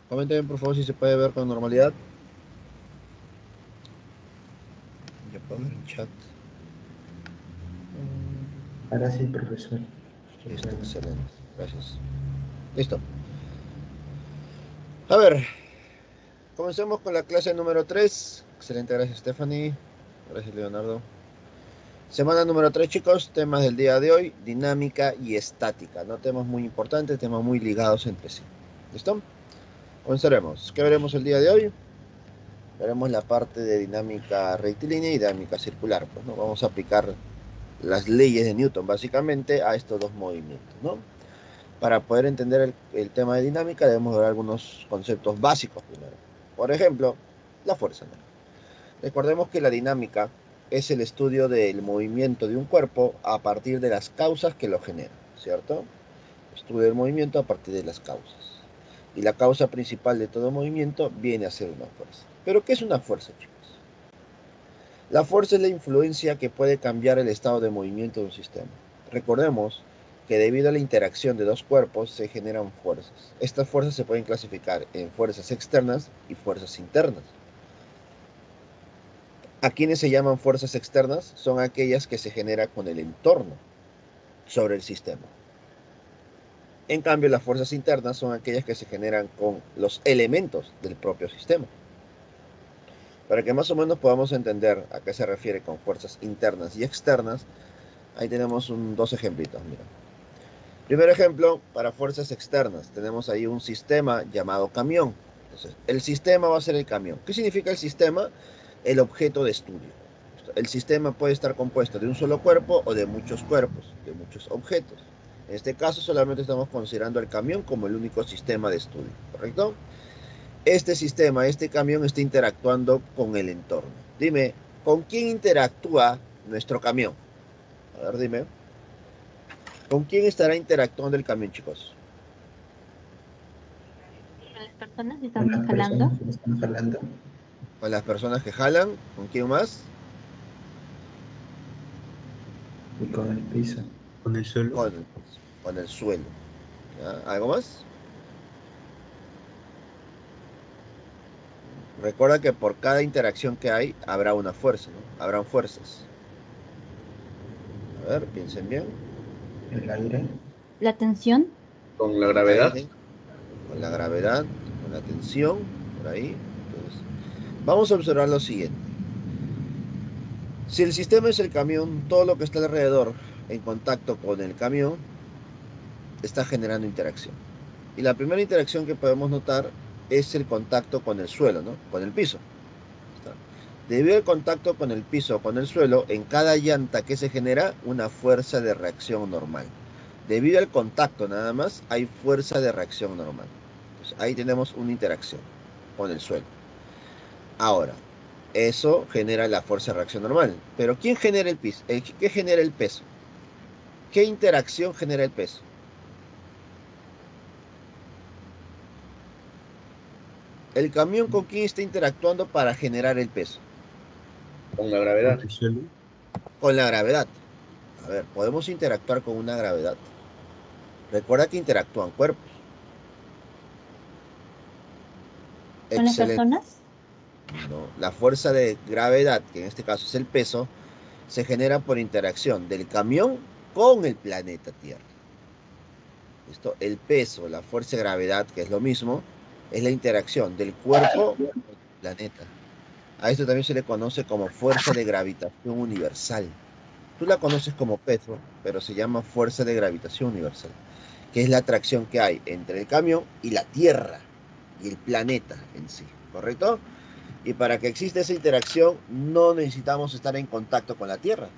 Comenten por favor si se puede ver con normalidad. Ya puedo ver el chat. Ahora sí, profesor. Se Listo, puede ver. excelente. Gracias. Listo. A ver, comencemos con la clase número 3. Excelente, gracias Stephanie. Gracias Leonardo. Semana número 3, chicos. Temas del día de hoy, dinámica y estática. No temas muy importantes, temas muy ligados entre sí. ¿Listo? Comenzaremos. ¿Qué veremos el día de hoy? Veremos la parte de dinámica rectilínea y dinámica circular. Pues, ¿no? Vamos a aplicar las leyes de Newton básicamente a estos dos movimientos, ¿no? Para poder entender el tema de dinámica debemos ver algunos conceptos básicos primero. Por ejemplo, la fuerza, ¿no? Recordemos que la dinámica es el estudio del movimiento de un cuerpo a partir de las causas que lo generan, ¿cierto? Estudio del movimiento a partir de las causas. Y la causa principal de todo movimiento viene a ser una fuerza. ¿Pero qué es una fuerza, chicos? La fuerza es la influencia que puede cambiar el estado de movimiento de un sistema. Recordemos que debido a la interacción de dos cuerpos se generan fuerzas. Estas fuerzas se pueden clasificar en fuerzas externas y fuerzas internas. ¿A quiénes se llaman fuerzas externas? Son aquellas que se generan con el entorno sobre el sistema. En cambio, las fuerzas internas son aquellas que se generan con los elementos del propio sistema. Para que más o menos podamos entender a qué se refiere con fuerzas internas y externas, ahí tenemos dos ejemplitos. Mira. Primer ejemplo, para fuerzas externas, tenemos ahí un sistema llamado camión. Entonces, el sistema va a ser el camión. ¿Qué significa el sistema? El objeto de estudio. El sistema puede estar compuesto de un solo cuerpo o de muchos cuerpos, de muchos objetos. En este caso solamente estamos considerando el camión como el único sistema de estudio, ¿correcto? Este sistema, este camión está interactuando con el entorno. Dime, ¿con quién interactúa nuestro camión? A ver, dime. ¿Con quién estará interactuando el camión, chicos? Las personas Con están las jalando. personas que lo están jalando Con las personas que jalan, ¿con quién más? y con el piso. Con el suelo. Con el suelo. ¿Ya? ¿Algo más? Recuerda que por cada interacción que hay, habrá una fuerza, ¿no? Habrán fuerzas. A ver, piensen bien. El aire. La tensión. Con la El gravedad. aire, con la gravedad, con la tensión, por ahí. Entonces, vamos a observar lo siguiente. Si el sistema es el camión, todo lo que está alrededor en contacto con el camión está generando interacción. Y la primera interacción que podemos notar es el contacto con el suelo, ¿no? Con el piso. Debido al contacto con el piso o con el suelo, en cada llanta que se genera una fuerza de reacción normal. Debido al contacto nada más, hay fuerza de reacción normal. Entonces, ahí tenemos una interacción con el suelo. Ahora, eso genera la fuerza de reacción normal. Pero ¿quién genera el piso? ¿Qué genera el peso? ¿Qué interacción genera el peso? ¿El camión con quién está interactuando para generar el peso? Con la Con gravedad. el suelo. Con la gravedad. A ver, podemos interactuar con una gravedad. Recuerda que interactúan cuerpos. Con las Excelente. personas. ¿No? La fuerza de gravedad, que en este caso es el peso, se genera por interacción del camión con el planeta Tierra. ¿Listo? El peso, la fuerza de gravedad, que es lo mismo, es la interacción del cuerpo con el planeta. A esto también se le conoce como fuerza de gravitación universal. Tú la conoces como peso, pero se llama fuerza de gravitación universal, que es la atracción que hay entre el camión y la Tierra y el planeta en sí, ¿correcto? Y para que exista esa interacción, no necesitamos estar en contacto con la Tierra.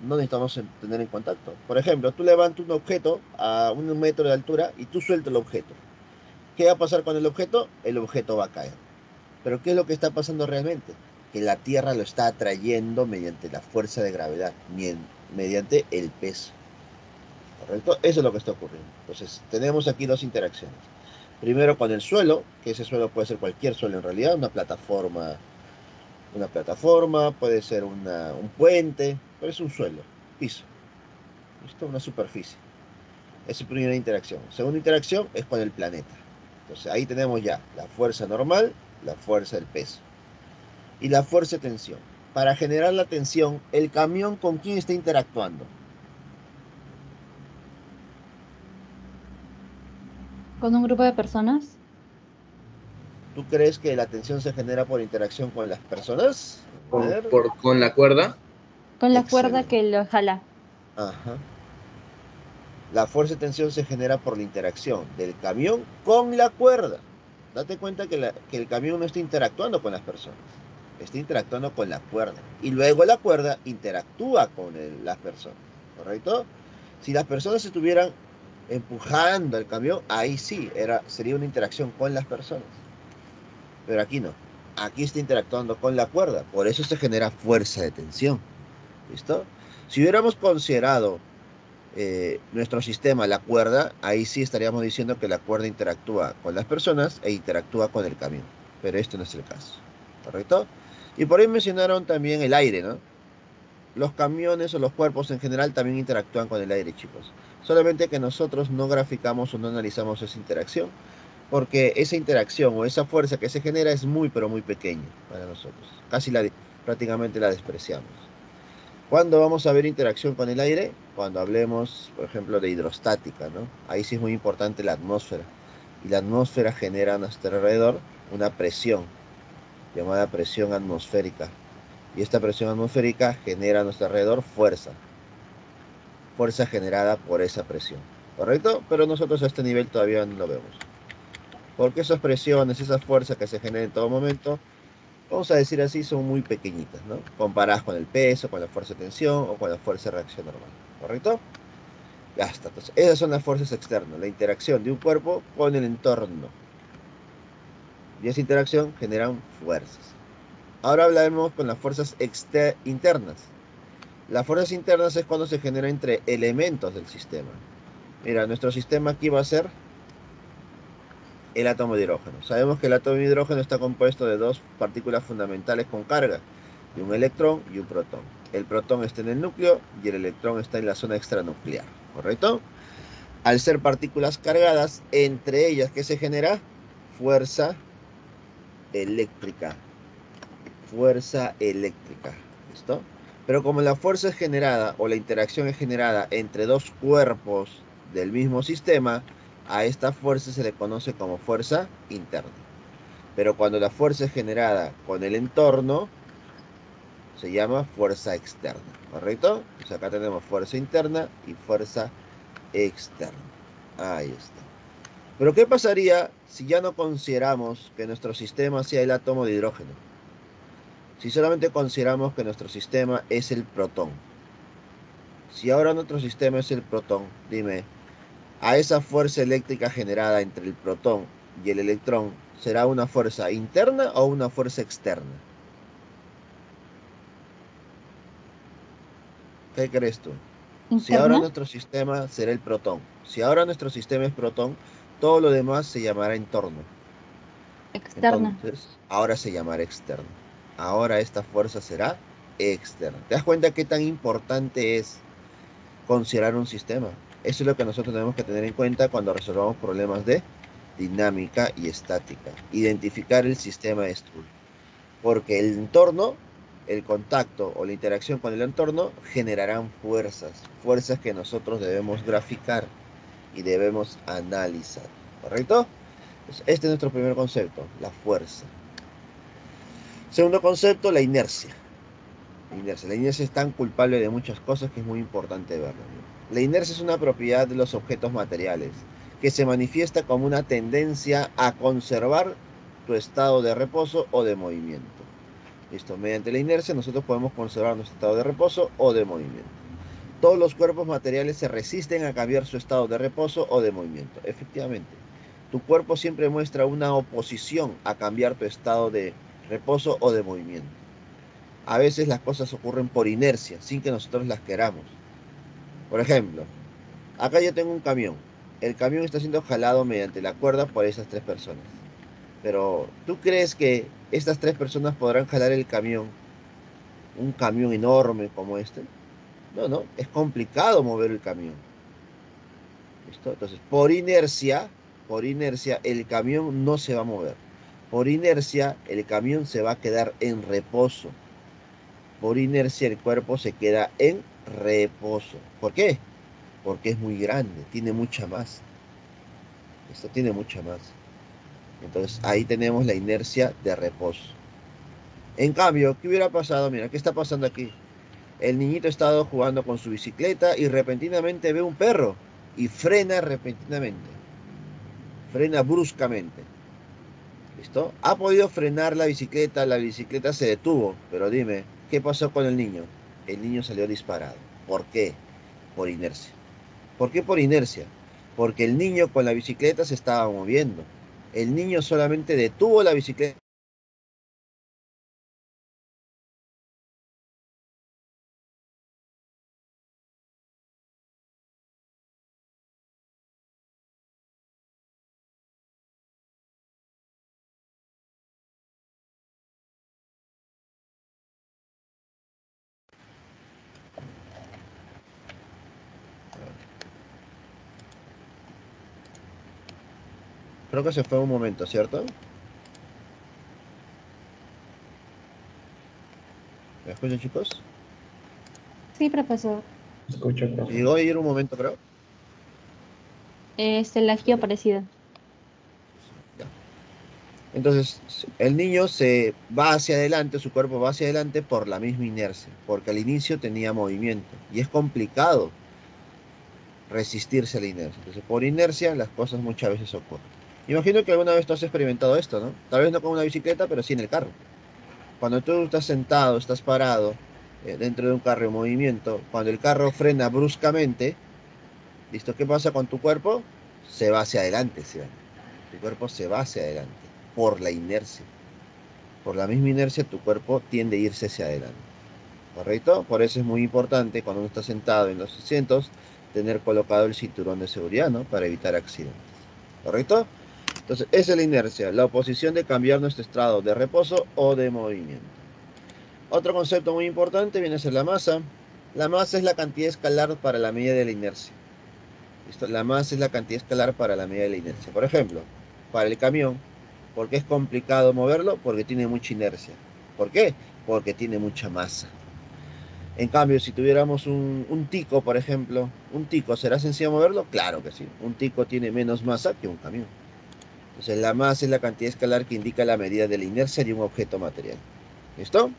No necesitamos tener en contacto. Por ejemplo, tú levantas un objeto a 1 metro de altura y tú sueltas el objeto. ¿Qué va a pasar con el objeto? El objeto va a caer. Pero ¿qué es lo que está pasando realmente? Que la Tierra lo está atrayendo mediante la fuerza de gravedad, mediante el peso. ¿Correcto? Eso es lo que está ocurriendo. Entonces, tenemos aquí dos interacciones. Primero con el suelo, que ese suelo puede ser cualquier suelo en realidad, una plataforma, puede ser un puente, pero es un suelo, piso, ¿listo? Una superficie. Esa es la primera interacción. Segunda interacción es con el planeta. Entonces ahí tenemos ya la fuerza normal, la fuerza del peso y la fuerza de tensión. Para generar la tensión, ¿el camión con quién está interactuando? ¿Con un grupo de personas? ¿Tú crees que la tensión se genera por interacción con las personas? A ver. Con la cuerda. Con la cuerda Excelente. que lo jala. Ajá. La fuerza de tensión se genera por la interacción del camión con la cuerda. Date cuenta que el camión no está interactuando con las personas, está interactuando con la cuerda. Y luego la cuerda interactúa con las personas, ¿correcto? Si las personas estuvieran empujando el camión, ahí sí, sería una interacción con las personas. Pero aquí no. Aquí está interactuando con la cuerda. Por eso se genera fuerza de tensión. ¿Listo? Si hubiéramos considerado nuestro sistema, la cuerda, ahí sí estaríamos diciendo que la cuerda interactúa con las personas e interactúa con el camión. Pero esto no es el caso. ¿Correcto? Y por ahí mencionaron también el aire, ¿no? Los camiones o los cuerpos en general también interactúan con el aire, chicos. Solamente que nosotros no graficamos o no analizamos esa interacción, porque esa interacción o esa fuerza que se genera es muy, pero muy pequeña para nosotros. Prácticamente la despreciamos. ¿Cuándo vamos a ver interacción con el aire? Cuando hablemos, por ejemplo, de hidrostática, ¿no? Ahí sí es muy importante la atmósfera. Y la atmósfera genera a nuestro alrededor una presión, llamada presión atmosférica. Y esta presión atmosférica genera a nuestro alrededor fuerza. Fuerza generada por esa presión. ¿Correcto? Pero nosotros a este nivel todavía no lo vemos. Porque esas presiones, esas fuerzas que se generan en todo momento, vamos a decir así, son muy pequeñitas, ¿no? Comparadas con el peso, con la fuerza de tensión o con la fuerza de reacción normal, ¿correcto? Ya está. Entonces, esas son las fuerzas externas, la interacción de un cuerpo con el entorno. Y esa interacción generan fuerzas. Ahora hablaremos con las fuerzas internas. Las fuerzas internas es cuando se genera entre elementos del sistema. Mira, nuestro sistema aquí va a ser el átomo de hidrógeno. Sabemos que el átomo de hidrógeno está compuesto de dos partículas fundamentales con carga, de un electrón y un protón. El protón está en el núcleo y el electrón está en la zona extranuclear, ¿correcto? Al ser partículas cargadas, entre ellas, ¿qué se genera? Fuerza eléctrica. Fuerza eléctrica, ¿listo? Pero como la fuerza es generada o la interacción es generada entre dos cuerpos del mismo sistema, a esta fuerza se le conoce como fuerza interna. Pero cuando la fuerza es generada con el entorno, se llama fuerza externa, ¿correcto? Pues acá tenemos fuerza interna y fuerza externa. Ahí está. Pero ¿qué pasaría si ya no consideramos que nuestro sistema sea el átomo de hidrógeno? Si solamente consideramos que nuestro sistema es el protón. Si ahora nuestro sistema es el protón, dime, a esa fuerza eléctrica generada entre el protón y el electrón, ¿será una fuerza interna o una fuerza externa? ¿Qué crees tú? Si ahora ¿Interna? nuestro sistema será el protón, si ahora nuestro sistema es protón, todo lo demás se llamará entorno. Externa. Entonces, ahora se llamará externo. Ahora esta fuerza será externa. ¿Te das cuenta qué tan importante es considerar un sistema? Eso es lo que nosotros tenemos que tener en cuenta cuando resolvamos problemas de dinámica y estática. Identificar el sistema de estudio. Porque el entorno, el contacto o la interacción con el entorno generarán fuerzas. Fuerzas que nosotros debemos graficar y debemos analizar. ¿Correcto? Pues este es nuestro primer concepto, la fuerza. Segundo concepto, la inercia. La inercia. La inercia es tan culpable de muchas cosas que es muy importante verlo, ¿no? La inercia es una propiedad de los objetos materiales que se manifiesta como una tendencia a conservar tu estado de reposo o de movimiento. Listo, mediante la inercia nosotros podemos conservar nuestro estado de reposo o de movimiento. Todos los cuerpos materiales se resisten a cambiar su estado de reposo o de movimiento. Efectivamente, tu cuerpo siempre muestra una oposición a cambiar tu estado de reposo o de movimiento. A veces las cosas ocurren por inercia, sin que nosotros las queramos. Por ejemplo, acá yo tengo un camión. El camión está siendo jalado mediante la cuerda por esas tres personas. Pero, ¿tú crees que estas tres personas podrán jalar el camión, un camión enorme como este? No, es complicado mover el camión. ¿Listo? Entonces, por inercia, el camión no se va a mover. Por inercia, el camión se va a quedar en reposo. Por inercia, el cuerpo se queda en reposo. ¿Por qué? Porque es muy grande, tiene mucha masa. Esto tiene mucha masa. Entonces, ahí tenemos la inercia de reposo. En cambio, ¿qué hubiera pasado? Mira, ¿qué está pasando aquí? El niñito ha estado jugando con su bicicleta y repentinamente ve un perro y frena repentinamente. Frena bruscamente. ¿Listo? Ha podido frenar la bicicleta se detuvo, pero dime, ¿qué pasó con el niño? El niño salió disparado. ¿Por qué? Por inercia. ¿Por qué por inercia? Porque el niño con la bicicleta se estaba moviendo. El niño solamente detuvo la bicicleta. Creo que se fue un momento, ¿cierto? ¿Me escuchan, chicos? Sí, profesor. Escucho, profe. Llegó a ir un momento, creo. Se la aquí aparecida. Ya. Entonces, el niño se va hacia adelante, su cuerpo va hacia adelante por la misma inercia, porque al inicio tenía movimiento y es complicado resistirse a la inercia. Entonces, por inercia, las cosas muchas veces ocurren. Imagino que alguna vez tú has experimentado esto, ¿no? Tal vez no con una bicicleta, pero sí en el carro. Cuando tú estás sentado, estás parado dentro de un carro en movimiento, cuando el carro frena bruscamente, ¿listo? ¿Qué pasa con tu cuerpo? Se va hacia adelante, ¿sí? Tu cuerpo se va hacia adelante por la inercia. Por la misma inercia, tu cuerpo tiende a irse hacia adelante. ¿Correcto? Por eso es muy importante cuando uno está sentado en los asientos tener colocado el cinturón de seguridad, ¿no? Para evitar accidentes. ¿Correcto? Entonces, esa es la inercia, la oposición de cambiar nuestro estado de reposo o de movimiento. Otro concepto muy importante viene a ser la masa. La masa es la cantidad escalar para la medida de la inercia. ¿Listo? La masa es la cantidad escalar para la medida de la inercia. Por ejemplo, para el camión, ¿por qué es complicado moverlo? Porque tiene mucha inercia. ¿Por qué? Porque tiene mucha masa. En cambio, si tuviéramos un tico, por ejemplo, ¿un tico será sencillo moverlo? Claro que sí. Un tico tiene menos masa que un camión. Entonces, la masa es la cantidad escalar que indica la medida de la inercia de un objeto material. ¿Listo?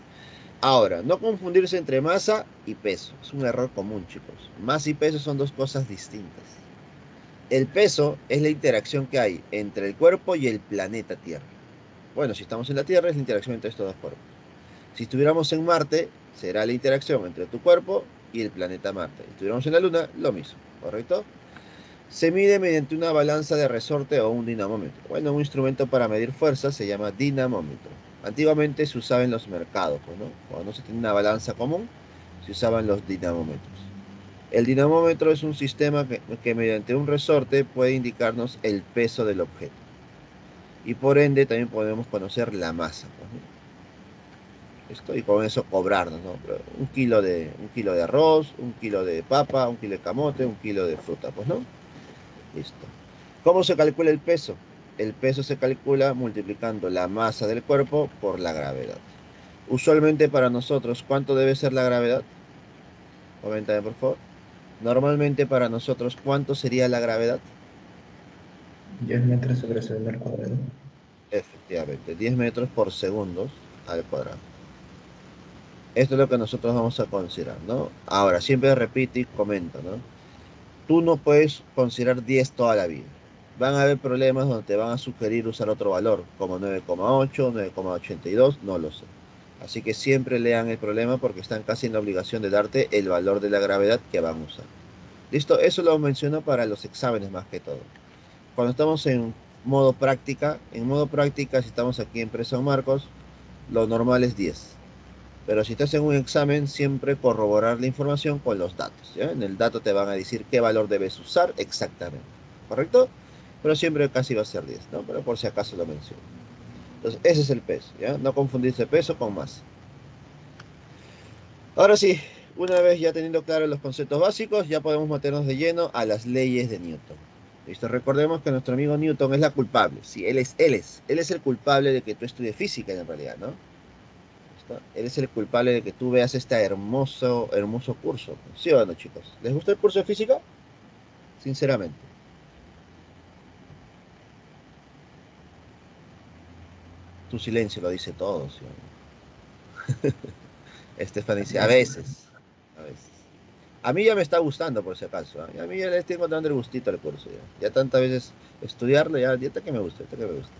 Ahora, no confundirse entre masa y peso. Es un error común, chicos. Masa y peso son dos cosas distintas. El peso es la interacción que hay entre el cuerpo y el planeta Tierra. Bueno, si estamos en la Tierra es la interacción entre estos dos cuerpos. Si estuviéramos en Marte, será la interacción entre tu cuerpo y el planeta Marte. Si estuviéramos en la Luna, lo mismo, ¿correcto? Se mide mediante una balanza de resorte o un dinamómetro. Bueno, un instrumento para medir fuerza se llama dinamómetro. Antiguamente se usaba en los mercados, pues, ¿no? Cuando no se tenía una balanza común, se usaban los dinamómetros. El dinamómetro es un sistema que mediante un resorte puede indicarnos el peso del objeto. Y por ende también podemos conocer la masa, pues, ¿no? Esto, y con eso cobrarnos, ¿no? Un kilo de arroz, un kilo de papa, un kilo de camote, un kilo de fruta, pues, ¿no? Listo. ¿Cómo se calcula el peso? El peso se calcula multiplicando la masa del cuerpo por la gravedad. Usualmente para nosotros, ¿cuánto debe ser la gravedad? Coméntame, por favor. Normalmente para nosotros, ¿cuánto sería la gravedad? 10 metros sobre segundo al cuadrado. Efectivamente, 10 metros por segundos al cuadrado. Esto es lo que nosotros vamos a considerar, ¿no? Ahora, siempre repito y comento, ¿no? Tú no puedes considerar 10 toda la vida. Van a haber problemas donde te van a sugerir usar otro valor, como 9,8, 9,82, no lo sé. Así que siempre lean el problema porque están casi en la obligación de darte el valor de la gravedad que van a usar. ¿Listo? Eso lo menciono para los exámenes más que todo. Cuando estamos en modo práctica, si estamos aquí en Presa San Marcos, lo normal es 10. Pero si estás en un examen, siempre corroborar la información con los datos, ¿ya? En el dato te van a decir qué valor debes usar exactamente, ¿correcto? Pero siempre casi va a ser 10, ¿no? Pero por si acaso lo menciono. Entonces, ese es el peso, ¿ya? No confundirse peso con masa. Ahora sí, una vez ya teniendo claros los conceptos básicos, ya podemos meternos de lleno a las leyes de Newton. ¿Listo? Recordemos que nuestro amigo Newton es la culpable. Sí, él es el culpable de que tú estudies física en realidad, ¿no? ¿Listo? Él es el culpable de que tú veas este hermoso curso. ¿Sí o no, chicos? ¿Les gusta el curso de física? Sinceramente. Tu silencio lo dice todo, ¿sí o no? Estefan dice, a veces. A veces. A mí ya me está gustando, por si acaso. ¿Eh? A mí ya le estoy encontrando el gustito al curso. Ya tantas veces estudiarlo, ya está que me gusta, está que me gusta.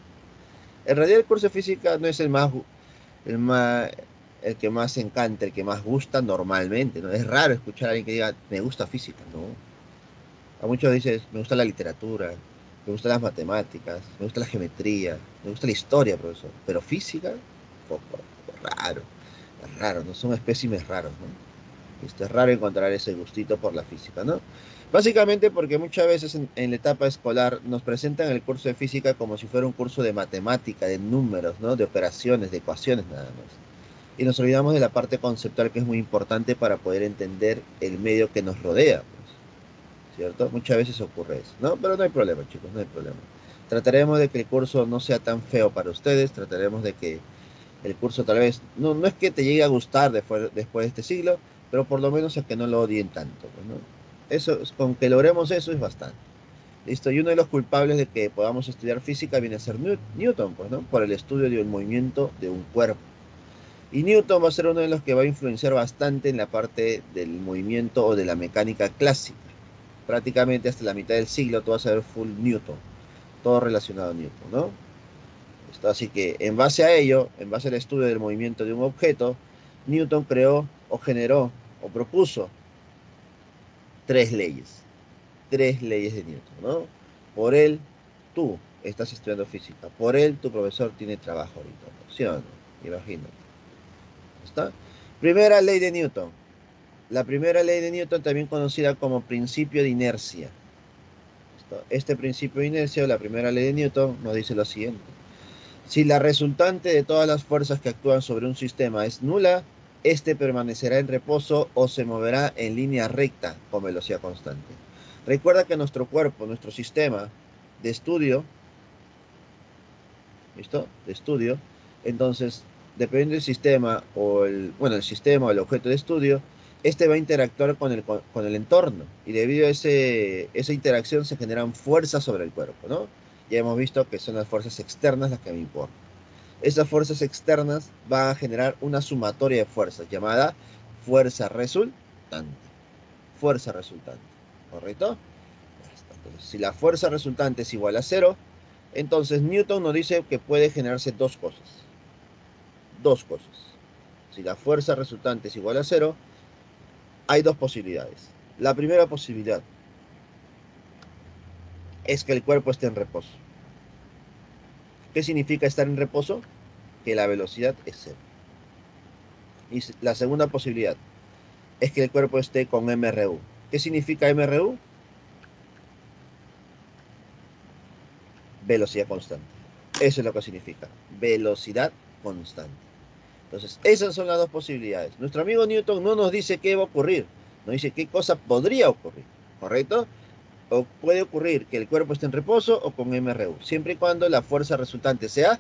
En realidad el curso de física no es el más, el que más encanta, el que más gusta normalmente, ¿no? Es raro escuchar a alguien que diga, me gusta física, ¿no? A muchos dicen, me gusta la literatura, me gustan las matemáticas, me gusta la geometría, me gusta la historia, profesor. Pero física, raro, es raro, ¿no? Son espécimes raros, ¿no? Es raro encontrar ese gustito por la física, ¿no? Básicamente porque muchas veces en la etapa escolar nos presentan el curso de física como si fuera un curso de matemática, de números, ¿no? De operaciones, de ecuaciones nada más. Y nos olvidamos de la parte conceptual que es muy importante para poder entender el medio que nos rodea, pues, ¿cierto? Muchas veces ocurre eso, ¿no? Pero no hay problema, chicos, no hay problema. Trataremos de que el curso no sea tan feo para ustedes, trataremos de que el curso tal vez, no es que te llegue a gustar después de este siglo, pero por lo menos a que no lo odien tanto, pues, ¿no? Eso, con que logremos eso es bastante. Listo, y uno de los culpables de que podamos estudiar física viene a ser Newton, pues, ¿no? Por el estudio del movimiento de un cuerpo. Y Newton va a ser uno de los que va a influenciar bastante en la parte del movimiento o de la mecánica clásica. Prácticamente hasta la mitad del siglo tú vas a ver full Newton, todo relacionado a Newton, ¿no? Así que en base a ello, en base al estudio del movimiento de un objeto, Newton creó o generó o propuso tres leyes. Tres leyes de Newton, ¿no? Por él, tú estás estudiando física. Por él, tu profesor tiene trabajo ahorita, ¿no? ¿Sí o no? Imagino. ¿Está? Primera ley de Newton. La primera ley de Newton, también conocida como principio de inercia. ¿Está? Este principio de inercia, o la primera ley de Newton, nos dice lo siguiente. Si la resultante de todas las fuerzas que actúan sobre un sistema es nula, este permanecerá en reposo o se moverá en línea recta con velocidad constante. Recuerda que nuestro cuerpo, nuestro sistema de estudio, ¿listo? De estudio, entonces, dependiendo del sistema el sistema o el objeto de estudio, este va a interactuar con el entorno y debido a esa interacción se generan fuerzas sobre el cuerpo, ¿no? Ya hemos visto que son las fuerzas externas las que me importan. Esas fuerzas externas van a generar una sumatoria de fuerzas llamada fuerza resultante. Fuerza resultante. ¿Correcto? Entonces, si la fuerza resultante es igual a cero, entonces Newton nos dice que puede generarse dos cosas. Dos cosas. Si la fuerza resultante es igual a cero, hay dos posibilidades. La primera posibilidad es que el cuerpo esté en reposo. ¿Qué significa estar en reposo? Que la velocidad es cero. Y la segunda posibilidad es que el cuerpo esté con MRU. ¿Qué significa MRU? Velocidad constante. Eso es lo que significa. Velocidad constante. Entonces, esas son las dos posibilidades. Nuestro amigo Newton no nos dice qué va a ocurrir. Nos dice qué cosa podría ocurrir. ¿Correcto? O puede ocurrir que el cuerpo esté en reposo o con MRU. Siempre y cuando la fuerza resultante sea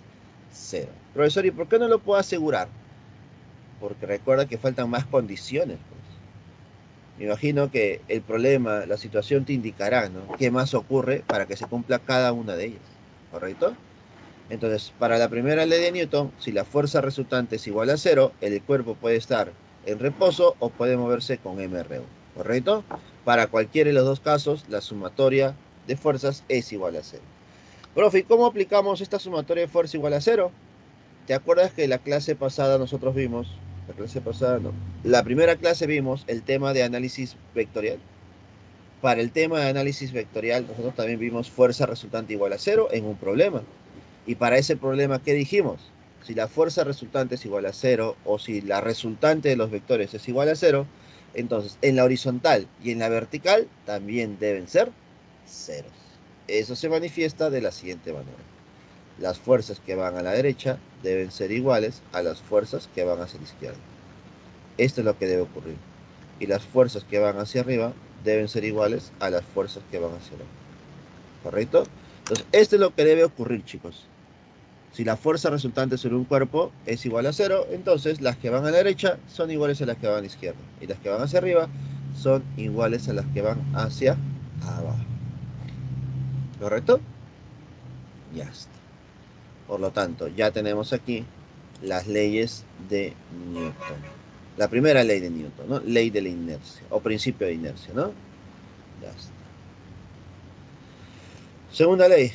cero. Profesor, ¿y por qué no lo puedo asegurar? Porque recuerda que faltan más condiciones, pues. Me imagino que el problema, la situación te indicará, ¿no? ¿Qué más ocurre para que se cumpla cada una de ellas? ¿Correcto? Entonces, para la primera ley de Newton, si la fuerza resultante es igual a cero, el cuerpo puede estar en reposo o puede moverse con MRU. ¿Correcto? Para cualquiera de los dos casos, la sumatoria de fuerzas es igual a cero. Profe, ¿y cómo aplicamos esta sumatoria de fuerza igual a cero? ¿Te acuerdas que la clase pasada nosotros vimos, la clase pasada no, la primera clase vimos el tema de análisis vectorial? Para el tema de análisis vectorial, nosotros también vimos fuerza resultante igual a cero en un problema. Y para ese problema, ¿qué dijimos? Si la fuerza resultante es igual a cero o si la resultante de los vectores es igual a cero, entonces en la horizontal y en la vertical también deben ser ceros. Eso se manifiesta de la siguiente manera. Las fuerzas que van a la derecha deben ser iguales a las fuerzas que van hacia la izquierda. Esto es lo que debe ocurrir. Y las fuerzas que van hacia arriba deben ser iguales a las fuerzas que van hacia abajo. ¿correcto? Entonces, esto es lo que debe ocurrir, chicos. Si la fuerza resultante sobre un cuerpo es igual a 0, entonces las que van a la derecha son iguales a las que van a la izquierda. Y las que van hacia arriba son iguales a las que van hacia abajo. ¿Correcto? Ya está. Por lo tanto, ya tenemos aquí las leyes de Newton. La primera ley de Newton, ¿no? Ley de la inercia, o principio de inercia, ¿no? Ya está. Segunda ley.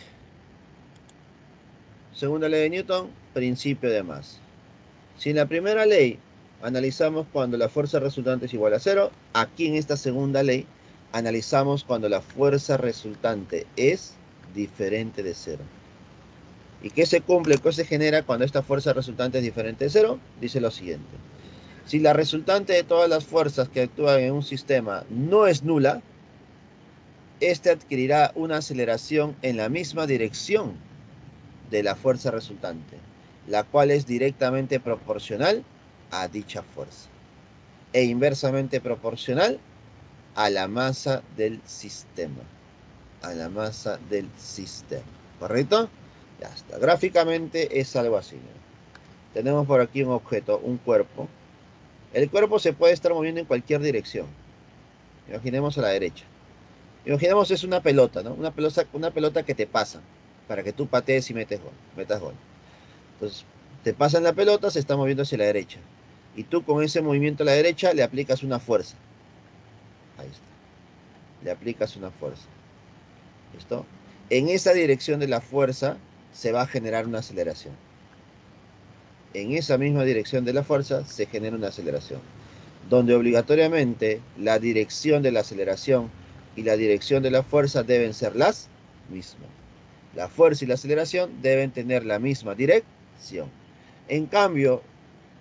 Segunda ley de Newton, principio de masa. Si en la primera ley analizamos cuando la fuerza resultante es igual a 0, aquí en esta segunda ley analizamos cuando la fuerza resultante es diferente de 0. ¿Y qué se cumple, qué se genera cuando esta fuerza resultante es diferente de 0? Dice lo siguiente. Si la resultante de todas las fuerzas que actúan en un sistema no es nula, este adquirirá una aceleración en la misma dirección de la fuerza resultante, la cual es directamente proporcional a dicha fuerza e inversamente proporcional a la masa del sistema. A la masa del sistema. ¿Correcto? Ya está. Gráficamente es algo así, ¿no? Tenemos por aquí un objeto, un cuerpo. El cuerpo se puede estar moviendo en cualquier dirección. Imaginemos a la derecha. Imaginemos es una pelota, ¿no? Una pelota que te pasa para que tú patees y metas gol. Entonces, te pasan la pelota, se está moviendo hacia la derecha. Y tú con ese movimiento a la derecha le aplicas una fuerza. Ahí está. Le aplicas una fuerza. ¿Listo? En esa dirección de la fuerza se va a generar una aceleración. En esa misma dirección de la fuerza se genera una aceleración, donde obligatoriamente la dirección de la aceleración y la dirección de la fuerza deben ser las mismas. La fuerza y la aceleración deben tener la misma dirección. En cambio,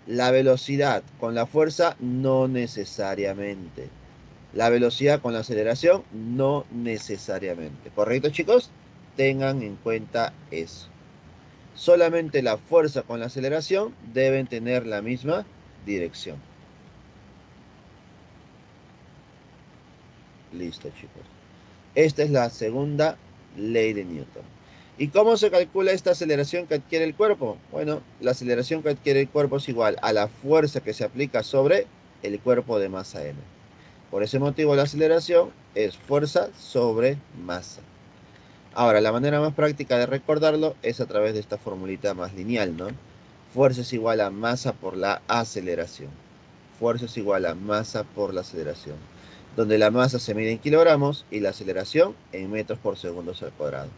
la velocidad con la fuerza no necesariamente. La velocidad con la aceleración no necesariamente. ¿Correcto, chicos? Tengan en cuenta eso. Solamente la fuerza con la aceleración deben tener la misma dirección. Listo, chicos. Esta es la segunda ley de Newton. ¿Y cómo se calcula esta aceleración que adquiere el cuerpo? Bueno, la aceleración que adquiere el cuerpo es igual a la fuerza que se aplica sobre el cuerpo de masa m. Por ese motivo la aceleración es fuerza sobre masa. Ahora, la manera más práctica de recordarlo es a través de esta formulita más lineal, ¿no? Fuerza es igual a masa por la aceleración. Fuerza es igual a masa por la aceleración, donde la masa se mide en kilogramos y la aceleración en metros por segundos al cuadrado.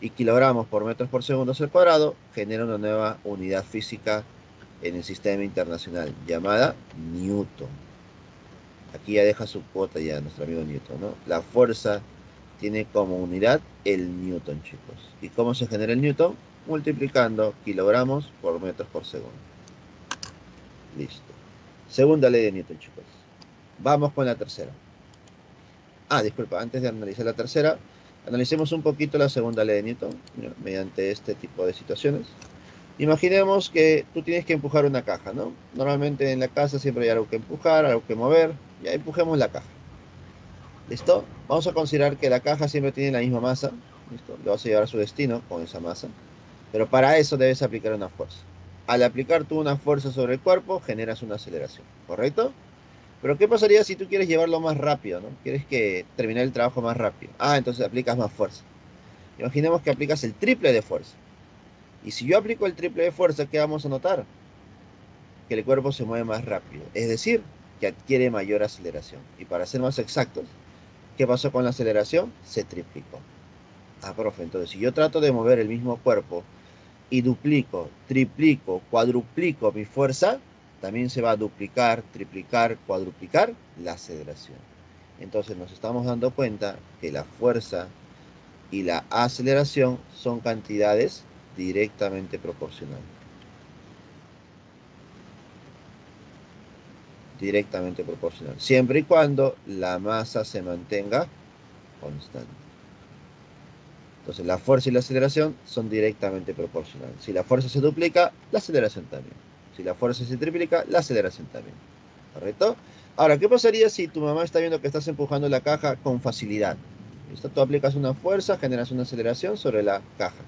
Y kilogramos por metros por segundos al cuadrado genera una nueva unidad física en el sistema internacional llamada Newton. Aquí ya deja su cuota ya nuestro amigo Newton, ¿no? La fuerza tiene como unidad el Newton, chicos. ¿Y cómo se genera el Newton? Multiplicando kilogramos por metros por segundo. Listo. Segunda ley de Newton, chicos. Vamos con la tercera. Disculpa, antes de analizar la tercera, analicemos un poquito la segunda ley de Newton, mediante este tipo de situaciones. Imaginemos que tú tienes que empujar una caja, ¿no? Normalmente en la casa siempre hay algo que empujar, algo que mover. Ya empujemos la caja. ¿Listo? Vamos a considerar que la caja siempre tiene la misma masa. ¿Listo? Lo vas a llevar a su destino con esa masa. Pero para eso debes aplicar una fuerza. Al aplicar tú una fuerza sobre el cuerpo, generas una aceleración. ¿Correcto? Pero ¿qué pasaría si tú quieres llevarlo más rápido, ¿no? Quieres que terminar el trabajo más rápido. Entonces aplicas más fuerza. Imaginemos que aplicas el triple de fuerza. Y si yo aplico el triple de fuerza, ¿qué vamos a notar? Que el cuerpo se mueve más rápido. Es decir, que adquiere mayor aceleración. Y para ser más exactos, ¿qué pasó con la aceleración? Se triplicó. Profe, entonces si yo trato de mover el mismo cuerpo y duplico, triplico, cuadruplico mi fuerza, también se va a duplicar, triplicar, cuadruplicar la aceleración. Entonces nos estamos dando cuenta que la fuerza y la aceleración son cantidades directamente proporcionales. Directamente proporcional. Siempre y cuando la masa se mantenga constante. Entonces la fuerza y la aceleración son directamente proporcionales. Si la fuerza se duplica, la aceleración también. Si la fuerza se triplica, la aceleración también. ¿Correcto? Ahora, ¿qué pasaría si tu mamá está viendo que estás empujando la caja con facilidad? ¿Listo? Tú aplicas una fuerza, generas una aceleración sobre la caja.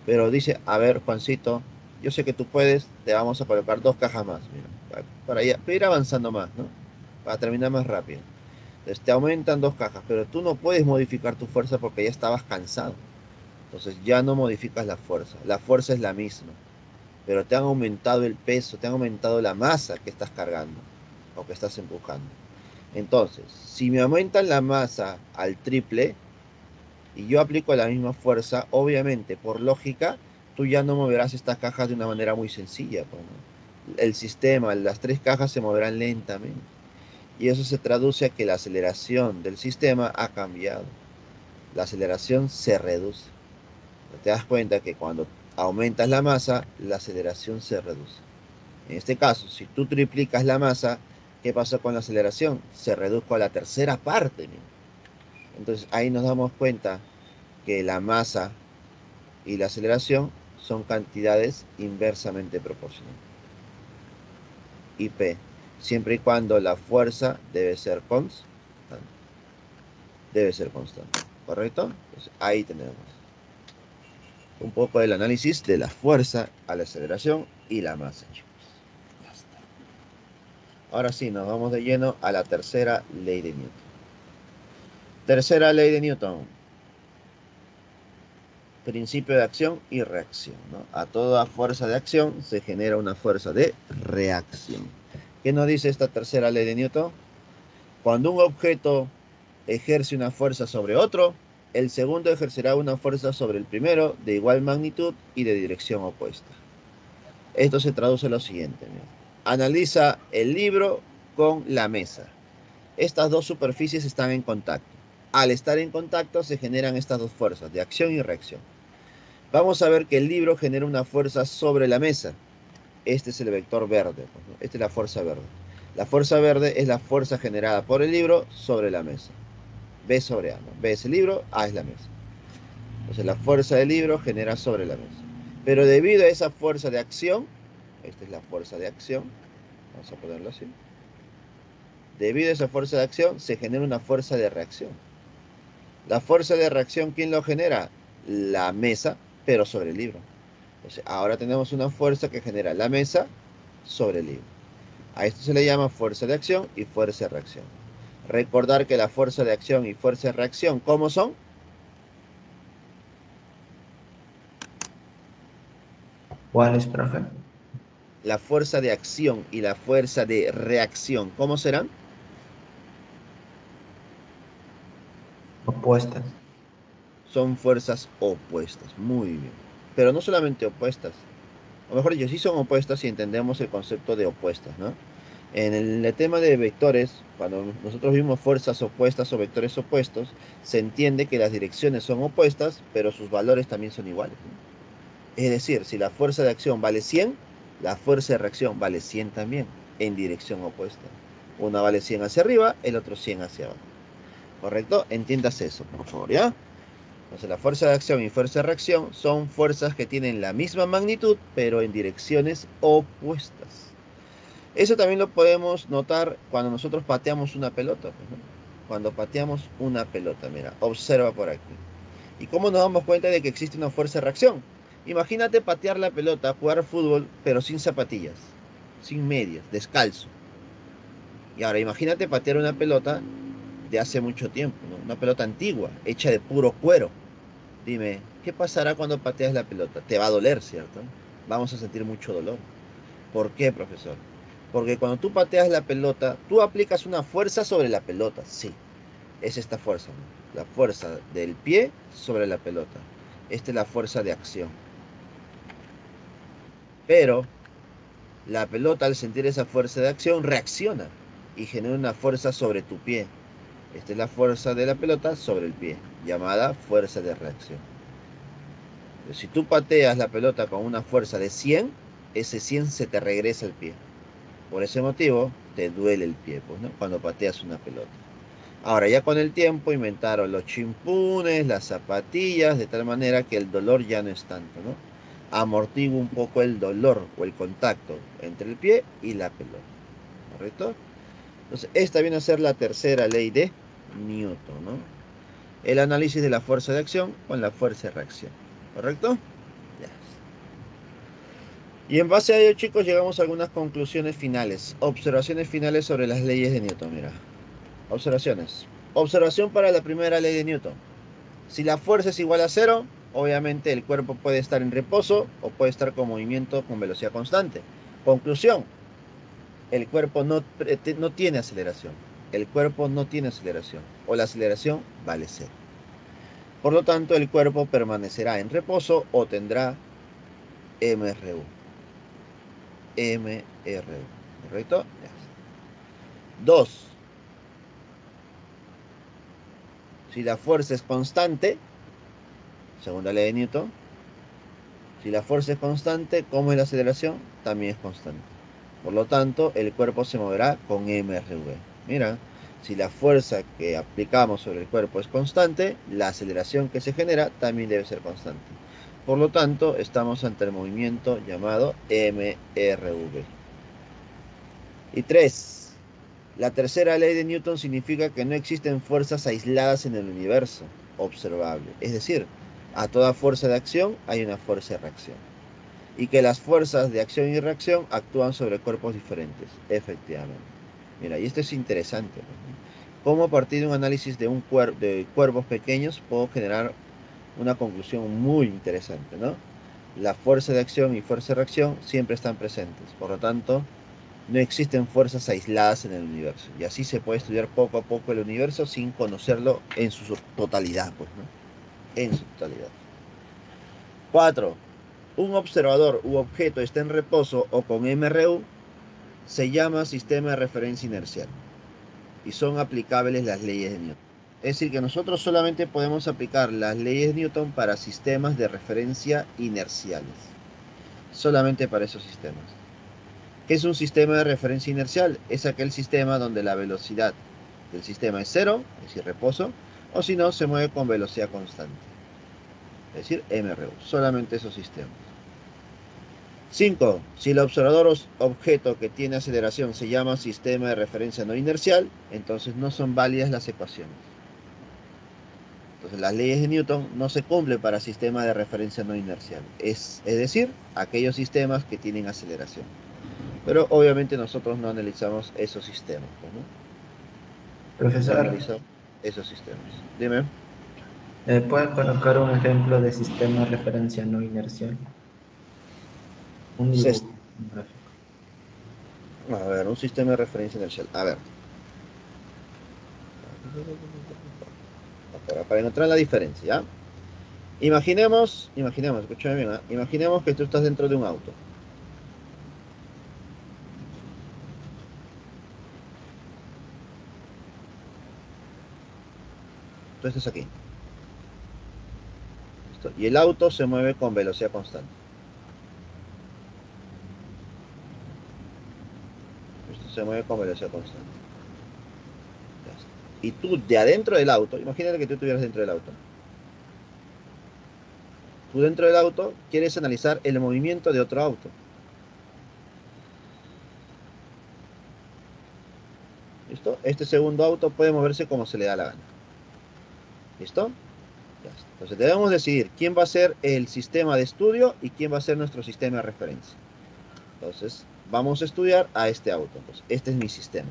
Pero dice, a ver, Juancito, yo sé que tú puedes, te vamos a colocar 2 cajas más, mira, para ir avanzando más, ¿no? Para terminar más rápido. Entonces te aumentan 2 cajas, pero tú no puedes modificar tu fuerza porque ya estabas cansado. Entonces ya no modificas la fuerza es la misma, pero te han aumentado el peso, te han aumentado la masa que estás cargando o que estás empujando. Entonces, si me aumentan la masa al triple y yo aplico la misma fuerza, obviamente, por lógica, tú ya no moverás estas cajas de una manera muy sencilla, pues, ¿no? El sistema, las 3 cajas se moverán lentamente. Y eso se traduce a que la aceleración del sistema ha cambiado. La aceleración se reduce. Te das cuenta que cuando aumentas la masa, la aceleración se reduce. En este caso, si tú triplicas la masa, ¿qué pasa con la aceleración? Se redujo a la tercera parte, ¿no? Entonces ahí nos damos cuenta que la masa y la aceleración son cantidades inversamente proporcionales. Y P, siempre y cuando la fuerza debe ser constante. Debe ser constante, ¿correcto? Entonces, ahí tenemos un poco del análisis de la fuerza a la aceleración y la masa, chicos. Ya está. Ahora sí, nos vamos de lleno a la tercera ley de Newton. Tercera ley de Newton. Principio de acción y reacción, ¿no? A toda fuerza de acción se genera una fuerza de reacción. ¿Qué nos dice esta tercera ley de Newton? Cuando un objeto ejerce una fuerza sobre otro, el segundo ejercerá una fuerza sobre el primero de igual magnitud y de dirección opuesta. Esto se traduce a lo siguiente. Mira. Analiza el libro con la mesa. Estas dos superficies están en contacto. Al estar en contacto se generan estas dos fuerzas, de acción y reacción. Vamos a ver que el libro genera una fuerza sobre la mesa. Este es el vector verde. Esta es la fuerza verde. La fuerza verde es la fuerza generada por el libro sobre la mesa. B sobre A. ¿No? B es el libro, A es la mesa. Entonces la fuerza del libro genera sobre la mesa. Pero debido a esa fuerza de acción, esta es la fuerza de acción, vamos a ponerlo así. Debido a esa fuerza de acción, se genera una fuerza de reacción. La fuerza de reacción, ¿quién lo genera? La mesa, pero sobre el libro. Entonces, ahora tenemos una fuerza que genera la mesa sobre el libro. A esto se le llama fuerza de acción y fuerza de reacción. Recordar que la fuerza de acción y fuerza de reacción, ¿cómo son? ¿Cuáles, profe? La fuerza de acción y la fuerza de reacción, ¿cómo serán? Opuestas. Son fuerzas opuestas. Muy bien. Pero no solamente opuestas. O mejor dicho, sí son opuestas si entendemos el concepto de opuestas, ¿no? En el tema de vectores, cuando nosotros vimos fuerzas opuestas o vectores opuestos, se entiende que las direcciones son opuestas, pero sus valores también son iguales, ¿no? Es decir, si la fuerza de acción vale 100, la fuerza de reacción vale 100 también, en dirección opuesta. Una vale 100 hacia arriba, el otro 100 hacia abajo. ¿Correcto? Entiendas eso, por favor, ¿ya? Entonces, la fuerza de acción y fuerza de reacción son fuerzas que tienen la misma magnitud, pero en direcciones opuestas. Eso también lo podemos notar cuando nosotros pateamos una pelota, pues, ¿no? Cuando pateamos una pelota, mira, observa por aquí. ¿Y cómo nos damos cuenta de que existe una fuerza de reacción? Imagínate patear la pelota, jugar fútbol, pero sin zapatillas, sin medias, descalzo. Y ahora imagínate patear una pelota de hace mucho tiempo, ¿no? Una pelota antigua, hecha de puro cuero. Dime, ¿qué pasará cuando pateas la pelota? Te va a doler, ¿cierto? Vamos a sentir mucho dolor. ¿Por qué, profesor? Porque cuando tú pateas la pelota, tú aplicas una fuerza sobre la pelota, sí. Es esta fuerza, ¿no? La fuerza del pie sobre la pelota. Esta es la fuerza de acción. Pero la pelota, al sentir esa fuerza de acción, reacciona y genera una fuerza sobre tu pie. Esta es la fuerza de la pelota sobre el pie, llamada fuerza de reacción. Pero si tú pateas la pelota con una fuerza de 100, ese 100 se te regresa al pie. Por ese motivo, te duele el pie, pues, ¿no? Cuando pateas una pelota. Ahora, ya con el tiempo inventaron los chimpunes, las zapatillas, de tal manera que el dolor ya no es tanto, ¿no? Amortigua un poco el dolor o el contacto entre el pie y la pelota, ¿correcto? Entonces, esta viene a ser la tercera ley de Newton, ¿no? el análisis de la fuerza de acción con la fuerza de reacción. ¿Correcto? Ya. Y en base a ello, chicos, llegamos a algunas conclusiones finales. Observaciones finales sobre las leyes de Newton. Mira. Observaciones. Observación para la primera ley de Newton. Si la fuerza es igual a cero, obviamente el cuerpo puede estar en reposo o puede estar con movimiento con velocidad constante. Conclusión. El cuerpo no tiene aceleración. El cuerpo no tiene aceleración. O la aceleración vale cero. Por lo tanto, el cuerpo permanecerá en reposo o tendrá MRU. MRU. ¿Correcto? 2. Si la fuerza es constante, según la ley de Newton, si la fuerza es constante, ¿cómo es la aceleración? También es constante. Por lo tanto, el cuerpo se moverá con MRV. Mira, si la fuerza que aplicamos sobre el cuerpo es constante, la aceleración que se genera también debe ser constante. Por lo tanto, estamos ante el movimiento llamado MRV. Y 3. La tercera ley de Newton significa que no existen fuerzas aisladas en el universo observable. Es decir, a toda fuerza de acción hay una fuerza de reacción. Y que las fuerzas de acción y reacción actúan sobre cuerpos diferentes. Efectivamente. Mira, y esto es interesante, ¿no? Cómo a partir de un análisis de cuerpos pequeños puedo generar una conclusión muy interesante, ¿no? La fuerza de acción y fuerza de reacción siempre están presentes. Por lo tanto, no existen fuerzas aisladas en el universo. Y así se puede estudiar poco a poco el universo sin conocerlo en su totalidad, pues, ¿no? En su totalidad. 4. Un observador u objeto está en reposo o con MRU, se llama sistema de referencia inercial. Y son aplicables las leyes de Newton. Es decir, que nosotros solamente podemos aplicar las leyes de Newton para sistemas de referencia inerciales. Solamente para esos sistemas. ¿Qué es un sistema de referencia inercial? Es aquel sistema donde la velocidad del sistema es cero, es decir, reposo, o si no, se mueve con velocidad constante. Es decir, MRU. Solamente esos sistemas. 5. Si el observador objeto que tiene aceleración se llama sistema de referencia no inercial, entonces no son válidas las ecuaciones. Entonces las leyes de Newton no se cumplen para sistemas de referencia no inercial. Es decir, aquellos sistemas que tienen aceleración. Pero obviamente nosotros no analizamos esos sistemas, ¿no? No Profesor, analizamos esos sistemas. Dime. ¿puede colocar un ejemplo de sistema de referencia no inercial? Un Ses- dibujo, un gráfico. A ver, un sistema de referencia inercial. A ver. Para encontrar la diferencia, ¿ya? Imaginemos, escúchame bien, ¿eh? Imaginemos que tú estás dentro de un auto. Tú estás aquí. ¿Listo? Y el auto se mueve con velocidad constante. ¿Listo? Se mueve con velocidad constante. Ya está. Y tú de adentro del auto, imagínate que tú estuvieras dentro del auto. Tú dentro del auto quieres analizar el movimiento de otro auto. ¿Listo? Este segundo auto puede moverse como se le da la gana. ¿Listo? Ya está. Entonces debemos decidir quién va a ser el sistema de estudio y quién va a ser nuestro sistema de referencia. Entonces, vamos a estudiar a este auto. Entonces, este es mi sistema.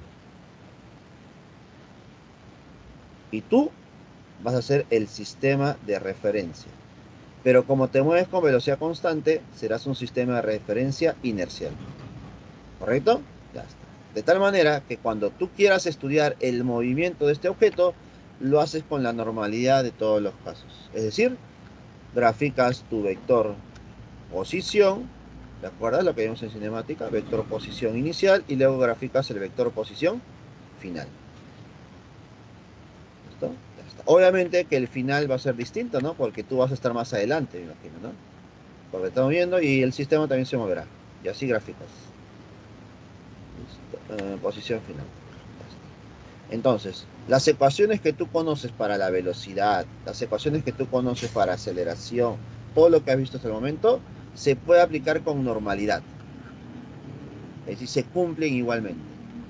Y tú vas a ser el sistema de referencia. Pero como te mueves con velocidad constante, serás un sistema de referencia inercial. ¿Correcto? Ya está. De tal manera que cuando tú quieras estudiar el movimiento de este objeto, lo haces con la normalidad de todos los casos. Es decir, graficas tu vector posición, ¿de acuerdo? Lo que vimos en cinemática, vector posición inicial, y luego graficas el vector posición final. ¿Listo? Ya está. Obviamente que el final va a ser distinto, ¿no? Porque tú vas a estar más adelante, me imagino, ¿no? Porque estamos viendo y el sistema también se moverá. Y así graficas. Posición final. Entonces, las ecuaciones que tú conoces para la velocidad, las ecuaciones que tú conoces para aceleración, todo lo que has visto hasta el momento, se puede aplicar con normalidad. Es decir, se cumplen igualmente.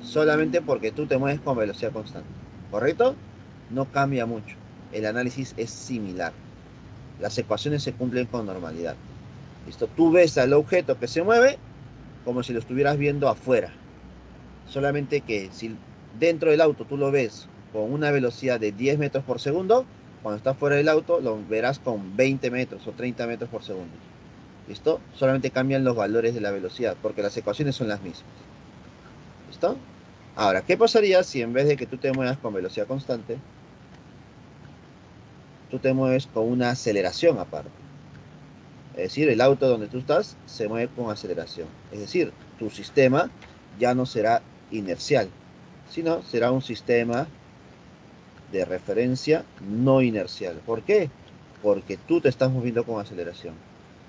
Solamente porque tú te mueves con velocidad constante. ¿Correcto? No cambia mucho. el análisis es similar. Las ecuaciones se cumplen con normalidad. ¿Listo? Tú ves al objeto que se mueve como si lo estuvieras viendo afuera. Solamente que si dentro del auto tú lo ves con una velocidad de 10 metros por segundo, cuando estás fuera del auto lo verás con 20 metros o 30 metros por segundo. ¿Listo? Solamente cambian los valores de la velocidad, porque las ecuaciones son las mismas. ¿Listo? Ahora, ¿qué pasaría si en vez de que tú te muevas con velocidad constante, tú te mueves con una aceleración aparte? Es decir, el auto donde tú estás se mueve con aceleración. Es decir, tu sistema ya no será inercial, sino será un sistema de referencia no inercial. ¿Por qué? Porque tú te estás moviendo con aceleración.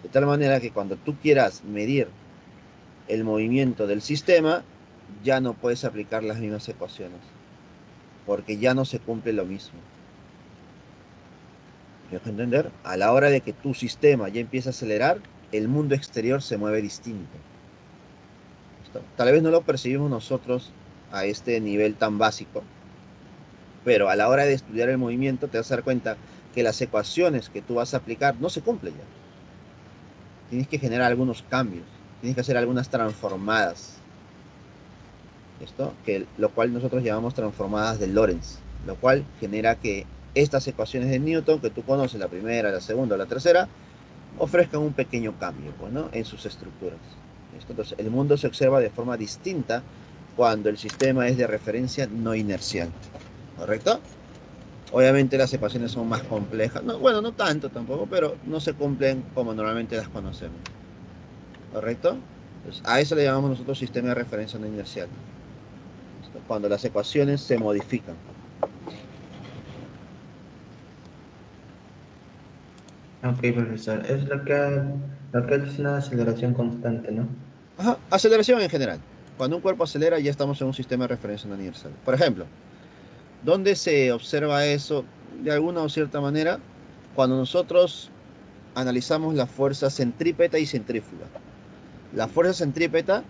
De tal manera que cuando tú quieras medir el movimiento del sistema, ya no puedes aplicar las mismas ecuaciones, porque ya no se cumple lo mismo. ¿Me dejo entender? A la hora de que tu sistema ya empieza a acelerar, el mundo exterior se mueve distinto. ¿Listo? Tal vez no lo percibimos nosotros a este nivel tan básico, pero a la hora de estudiar el movimiento te vas a dar cuenta que las ecuaciones que tú vas a aplicar no se cumplen ya. Tienes que generar algunos cambios, tienes que hacer algunas transformadas. ¿Listo? Lo cual nosotros llamamos transformadas de Lorentz, lo cual genera que estas ecuaciones de Newton, que tú conoces, la primera, la segunda o la tercera, ofrezcan un pequeño cambio, pues, ¿no? En sus estructuras. ¿Listo? Entonces, el mundo se observa de forma distinta cuando el sistema es de referencia no inercial. ¿Correcto? Obviamente las ecuaciones son más complejas. No, bueno, no tanto tampoco, pero no se cumplen como normalmente las conocemos. ¿Correcto? Entonces, a eso le llamamos nosotros sistema de referencia no inercial. ¿Listo? Cuando las ecuaciones se modifican. Ok, profesor. Es lo que es una aceleración constante, ¿no? Ajá, aceleración en general. Cuando un cuerpo acelera ya estamos en un sistema de referencia no universal. Por ejemplo, ¿dónde se observa eso de alguna o cierta manera? Cuando nosotros analizamos la fuerza centrípeta y centrífuga. La fuerza centrípeta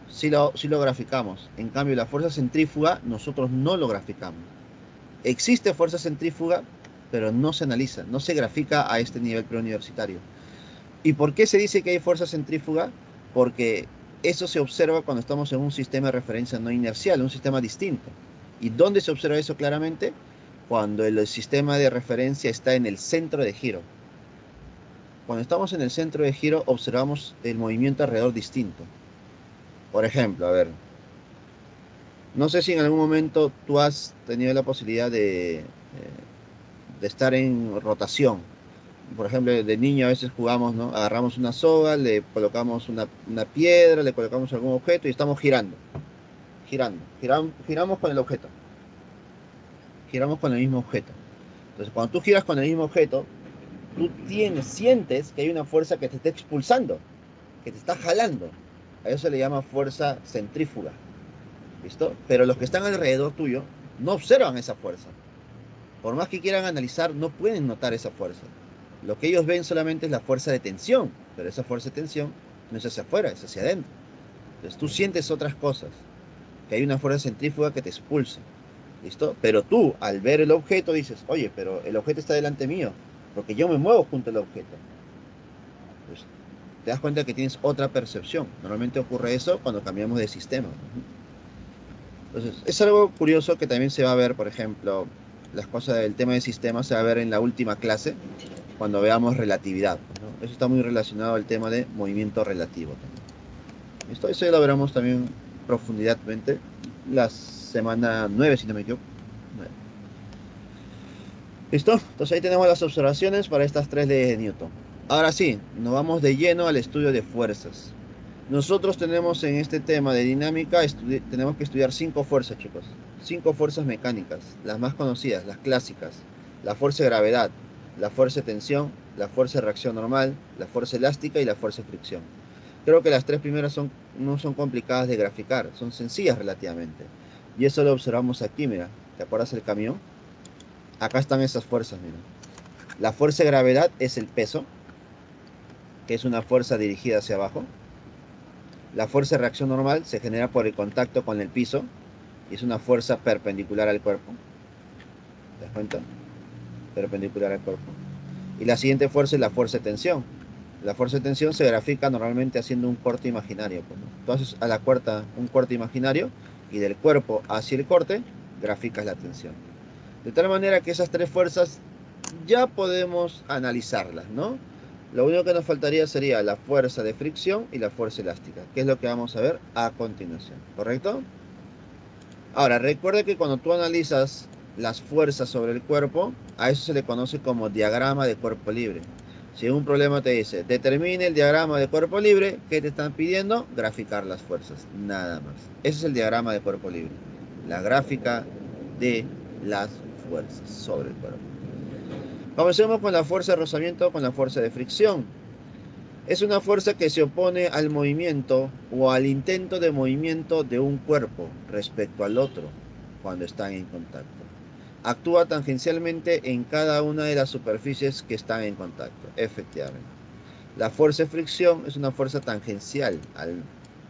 sí lo graficamos. En cambio, la fuerza centrífuga nosotros no lo graficamos. Existe fuerza centrífuga, pero no se analiza, no se grafica a este nivel preuniversitario. ¿Y por qué se dice que hay fuerza centrífuga? Porque eso se observa cuando estamos en un sistema de referencia no inercial, un sistema distinto. ¿Y dónde se observa eso claramente? Cuando el sistema de referencia está en el centro de giro. Cuando estamos en el centro de giro, observamos el movimiento alrededor distinto. Por ejemplo, a ver, no sé si en algún momento tú has tenido la posibilidad de estar en rotación. Por ejemplo, de niño a veces jugamos, ¿no? Agarramos una soga, le colocamos una piedra, le colocamos algún objeto y estamos giramos con el objeto, giramos con el mismo objeto. Entonces, cuando tú giras con el mismo objeto, sientes que hay una fuerza que te está expulsando, que te está jalando. A eso se le llama fuerza centrífuga, ¿listo? Pero los que están alrededor tuyo no observan esa fuerza. Por más que quieran analizar, no pueden notar esa fuerza. Lo que ellos ven solamente es la fuerza de tensión, pero esa fuerza de tensión no es hacia afuera, es hacia adentro. Entonces tú sientes otras cosas, que hay una fuerza centrífuga que te expulsa, ¿listo? Pero tú, al ver el objeto, dices, oye, pero el objeto está delante mío, porque yo me muevo junto al objeto. Pues te das cuenta que tienes otra percepción. Normalmente ocurre eso cuando cambiamos de sistema. Entonces, es algo curioso que también se va a ver, por ejemplo, las cosas del tema de sistema se va a ver en la última clase, cuando veamos relatividad, ¿no? Eso está muy relacionado al tema de movimiento relativo. Eso ya lo veremos también profundidadmente la semana 9, si no me equivoco. ¿Listo? Entonces ahí tenemos las observaciones para estas tres leyes de Newton. Ahora sí, nos vamos de lleno al estudio de fuerzas. Nosotros tenemos en este tema de dinámica, tenemos que estudiar 5 fuerzas, chicos. 5 fuerzas mecánicas, las más conocidas, las clásicas. La fuerza de gravedad, la fuerza de tensión, la fuerza de reacción normal, la fuerza elástica y la fuerza de fricción. Creo que las tres primeras no son complicadas de graficar, son sencillas relativamente. Y eso lo observamos aquí, mira. ¿Te acuerdas del camión? Acá están esas fuerzas, mira. La fuerza de gravedad es el peso, que es una fuerza dirigida hacia abajo. La fuerza de reacción normal se genera por el contacto con el piso y es una fuerza perpendicular al cuerpo. ¿Te das cuenta? perpendicular al cuerpo. Y la siguiente fuerza es la fuerza de tensión. La fuerza de tensión se grafica normalmente haciendo un corte imaginario, pues, ¿no? Tú haces a la cuerda un corte imaginario y del cuerpo hacia el corte graficas la tensión. De tal manera que esas tres fuerzas ya podemos analizarlas, ¿no? Lo único que nos faltaría sería la fuerza de fricción y la fuerza elástica, que es lo que vamos a ver a continuación, ¿correcto? Ahora, recuerda que cuando tú analizas las fuerzas sobre el cuerpo, a eso se le conoce como diagrama de cuerpo libre. Si un problema te dice, determine el diagrama de cuerpo libre, ¿qué te están pidiendo? Graficar las fuerzas, nada más. Ese es el diagrama de cuerpo libre, la gráfica de las fuerzas sobre el cuerpo. Comencemos con la fuerza de rozamiento, con la fuerza de fricción. Es una fuerza que se opone al movimiento o al intento de movimiento de un cuerpo respecto al otro cuando están en contacto. Actúa tangencialmente en cada una de las superficies que están en contacto, efectivamente. La fuerza de fricción es una fuerza tangencial a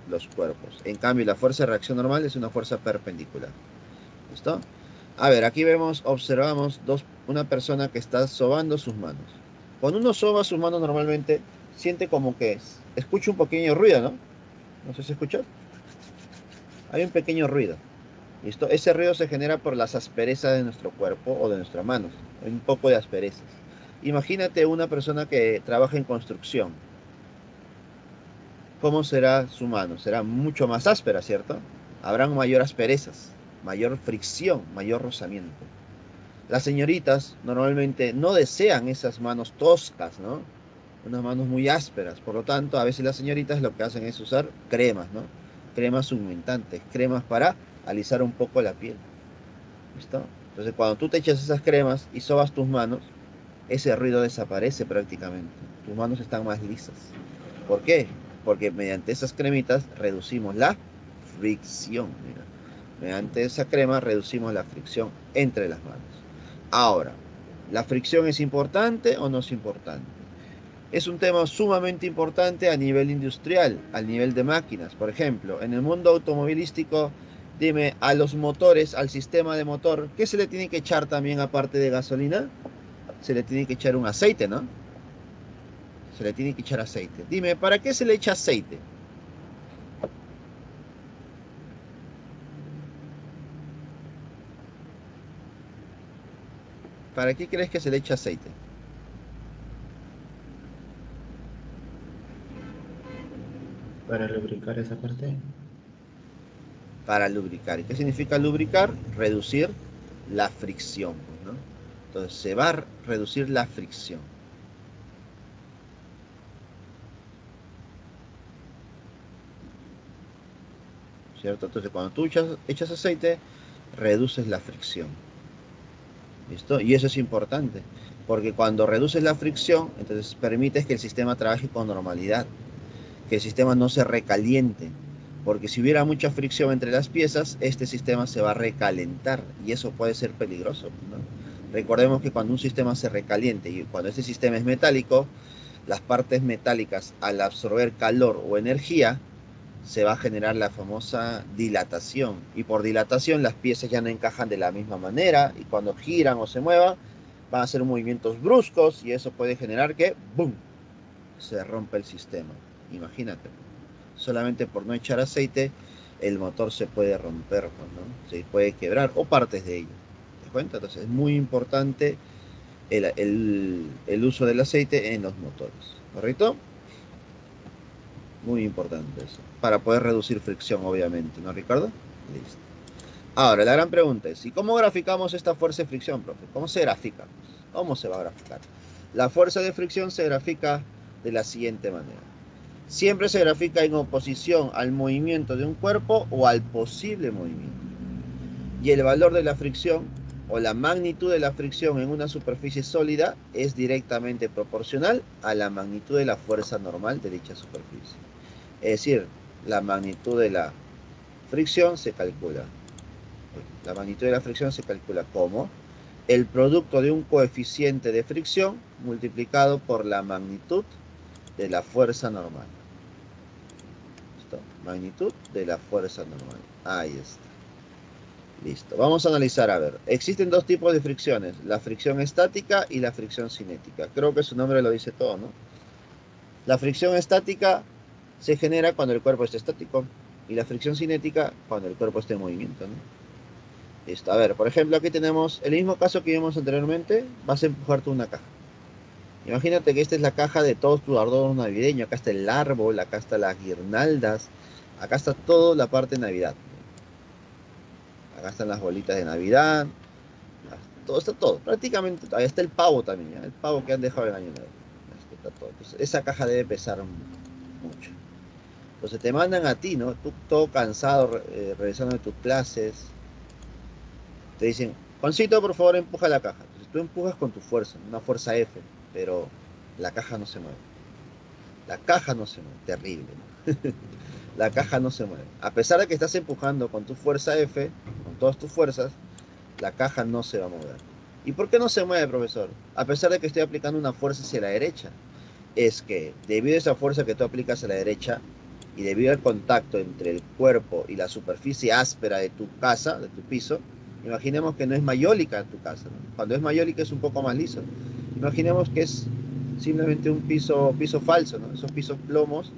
los cuerpos. En cambio, la fuerza de reacción normal es una fuerza perpendicular. ¿Listo? A ver, aquí vemos, observamos una persona que está sobando sus manos. Cuando uno soba sus manos normalmente, siente como que escucha un pequeño ruido, ¿no? No sé si escuchas. Hay un pequeño ruido. ¿Listo? Ese ruido se genera por las asperezas de nuestro cuerpo o de nuestras manos. Hay un poco de asperezas. Imagínate una persona que trabaja en construcción. ¿Cómo será su mano? Será mucho más áspera, ¿cierto? Habrán mayor asperezas, mayor fricción, mayor rozamiento. Las señoritas normalmente no desean esas manos toscas, ¿no? Unas manos muy ásperas. Por lo tanto, a veces las señoritas lo que hacen es usar cremas, ¿no? Cremas humectantes, cremas para alisar un poco la piel. ¿Listo? Entonces, cuando tú te echas esas cremas y sobas tus manos, ese ruido desaparece prácticamente. Tus manos están más lisas. ¿Por qué? Porque mediante esas cremitas reducimos la fricción. Mira. Mediante esa crema reducimos la fricción entre las manos. Ahora, ¿la fricción es importante o no es importante? Es un tema sumamente importante a nivel industrial, a nivel de máquinas. Por ejemplo, en el mundo automovilístico, dime, a los motores, al sistema de motor, ¿qué se le tiene que echar también aparte de gasolina? Se le tiene que echar un aceite, ¿no? Se le tiene que echar aceite. Dime, ¿para qué se le echa aceite? ¿Para qué crees que se le echa aceite? Para lubricar esa parte. Para lubricar. ¿Y qué significa lubricar? Reducir la fricción, ¿no? Entonces se va a reducir la fricción. ¿Cierto? Entonces cuando tú echas aceite, reduces la fricción. ¿Listo? Y eso es importante, porque cuando reduces la fricción, entonces permites que el sistema trabaje con normalidad, que el sistema no se recaliente, porque si hubiera mucha fricción entre las piezas, este sistema se va a recalentar y eso puede ser peligroso, ¿no? Recordemos que cuando un sistema se recaliente y cuando este sistema es metálico, las partes metálicas al absorber calor o energía, se va a generar la famosa dilatación. Y por dilatación las piezas ya no encajan de la misma manera y cuando giran o se muevan, van a hacer movimientos bruscos y eso puede generar que ¡boom!, se rompe el sistema. Imagínate. Solamente por no echar aceite, el motor se puede romper, ¿no? Se puede quebrar o partes de ello. ¿Te das cuenta? Entonces es muy importante el uso del aceite en los motores. ¿Correcto? Muy importante eso. Para poder reducir fricción, obviamente, ¿no, Ricardo? Listo. Ahora, la gran pregunta es, ¿y cómo graficamos esta fuerza de fricción, profe? ¿Cómo se grafica? ¿Cómo se va a graficar? La fuerza de fricción se grafica de la siguiente manera. Siempre se grafica en oposición al movimiento de un cuerpo o al posible movimiento. Y el valor de la fricción o la magnitud de la fricción en una superficie sólida es directamente proporcional a la magnitud de la fuerza normal de dicha superficie. Es decir, la magnitud de la fricción se calcula. La magnitud de la fricción se calcula como el producto de un coeficiente de fricción multiplicado por la magnitud de la fuerza normal. ¿Listo? Magnitud de la fuerza normal. Ahí está. Listo. Vamos a analizar, a ver. Existen dos tipos de fricciones, la fricción estática y la fricción cinética. Creo que su nombre lo dice todo, ¿no? La fricción estática se genera cuando el cuerpo está estático y la fricción cinética cuando el cuerpo está en movimiento, ¿no? Listo. A ver, por ejemplo, aquí tenemos el mismo caso que vimos anteriormente. Vas a empujar tú una caja. Imagínate que esta es la caja de todos tus adornos navideños. Acá está el árbol, acá están las guirnaldas, acá está toda la parte de Navidad. Acá están las bolitas de Navidad, todo está todo, prácticamente, ahí está el pavo también, ¿ya? El pavo que han dejado el año nuevo. Está todo. Entonces, esa caja debe pesar mucho. Entonces te mandan a ti, ¿no? Tú todo cansado, regresando de tus clases, te dicen, Juancito, por favor, empuja la caja. Entonces tú empujas con tu fuerza, una fuerza F, pero la caja no se mueve. La caja no se mueve, terrible, ¿no? La caja no se mueve. A pesar de que estás empujando con tu fuerza F, con todas tus fuerzas, la caja no se va a mover. ¿Y por qué no se mueve, profesor? A pesar de que estoy aplicando una fuerza hacia la derecha. Es que debido a esa fuerza que tú aplicas a la derecha y debido al contacto entre el cuerpo y la superficie áspera de tu casa, de tu piso, imaginemos que no es mayólica tu casa, ¿no? Cuando es mayólica es un poco más liso. Imaginemos que es simplemente un piso falso, ¿no? Esos pisos plomos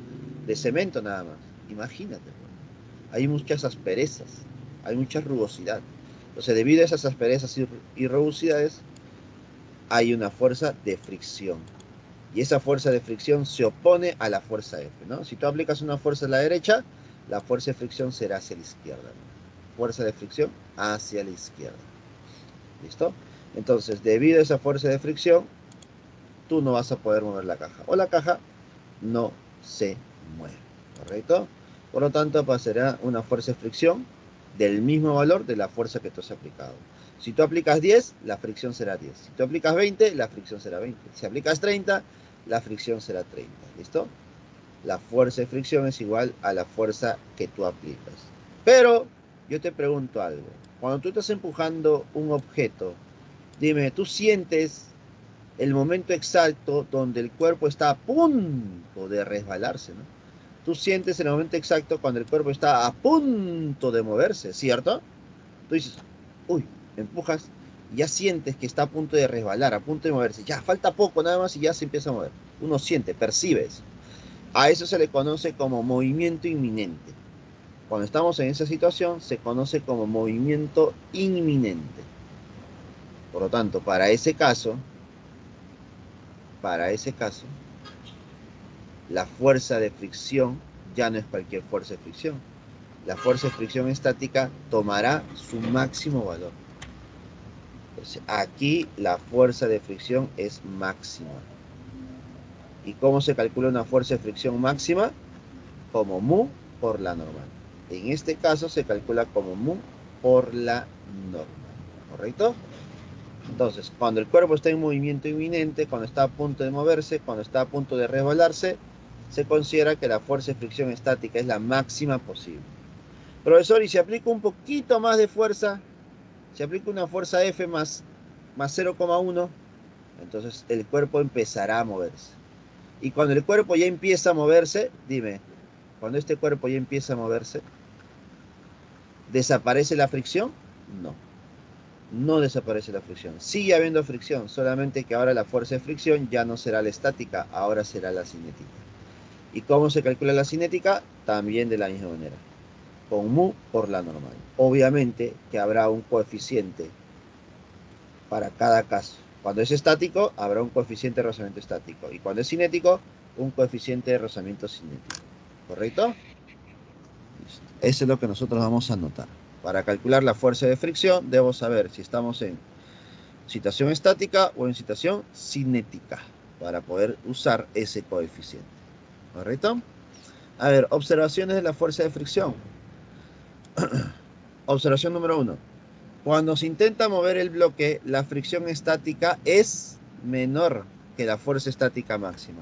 de cemento nada más. Imagínate, ¿no? Hay muchas asperezas, hay mucha rugosidad. Entonces, debido a esas asperezas y rugosidades, hay una fuerza de fricción. Y esa fuerza de fricción se opone a la fuerza F, ¿no? Si tú aplicas una fuerza a la derecha, la fuerza de fricción será hacia la izquierda, ¿no? Fuerza de fricción hacia la izquierda. ¿Listo? Entonces, debido a esa fuerza de fricción, tú no vas a poder mover la caja. O la caja no se mueve. ¿Correcto? Por lo tanto, pasará una fuerza de fricción del mismo valor de la fuerza que tú has aplicado. Si tú aplicas 10, la fricción será 10. Si tú aplicas 20, la fricción será 20. Si aplicas 30, la fricción será 30. ¿Listo? La fuerza de fricción es igual a la fuerza que tú aplicas. Pero yo te pregunto algo. Cuando tú estás empujando un objeto, dime, ¿tú sientes el momento exacto donde el cuerpo está a punto de resbalarse, ¿no? Tú sientes el momento exacto cuando el cuerpo está a punto de moverse, ¿cierto? Tú dices, uy, empujas y ya sientes que está a punto de resbalar, a punto de moverse. Ya, falta poco nada más y ya se empieza a mover. Uno siente, percibe eso. A eso se le conoce como movimiento inminente. Cuando estamos en esa situación, se conoce como movimiento inminente. Por lo tanto, para ese caso, la fuerza de fricción ya no es cualquier fuerza de fricción. La fuerza de fricción estática tomará su máximo valor. Entonces, aquí la fuerza de fricción es máxima. ¿Y cómo se calcula una fuerza de fricción máxima? Como mu por la normal. En este caso se calcula como mu por la normal. ¿Correcto? Entonces, cuando el cuerpo está en movimiento inminente, cuando está a punto de moverse, cuando está a punto de resbalarse, se considera que la fuerza de fricción estática es la máxima posible. Profesor, ¿y si aplico un poquito más de fuerza? Si aplico una fuerza F más 0,1, entonces el cuerpo empezará a moverse. Y cuando el cuerpo ya empieza a moverse, dime, cuando este cuerpo ya empieza a moverse, ¿desaparece la fricción? No. No desaparece la fricción. Sigue habiendo fricción, solamente que ahora la fuerza de fricción ya no será la estática, ahora será la cinética. ¿Y cómo se calcula la cinética? También de la misma manera, con mu por la normal. Obviamente que habrá un coeficiente para cada caso. Cuando es estático, habrá un coeficiente de rozamiento estático. Y cuando es cinético, un coeficiente de rozamiento cinético. ¿Correcto? Listo. Eso es lo que nosotros vamos a anotar. Para calcular la fuerza de fricción, debo saber si estamos en situación estática o en situación cinética, para poder usar ese coeficiente. ¿Correcto? A ver, observaciones de la fuerza de fricción. Observación número 1. Cuando se intenta mover el bloque, la fricción estática es menor que la fuerza estática máxima.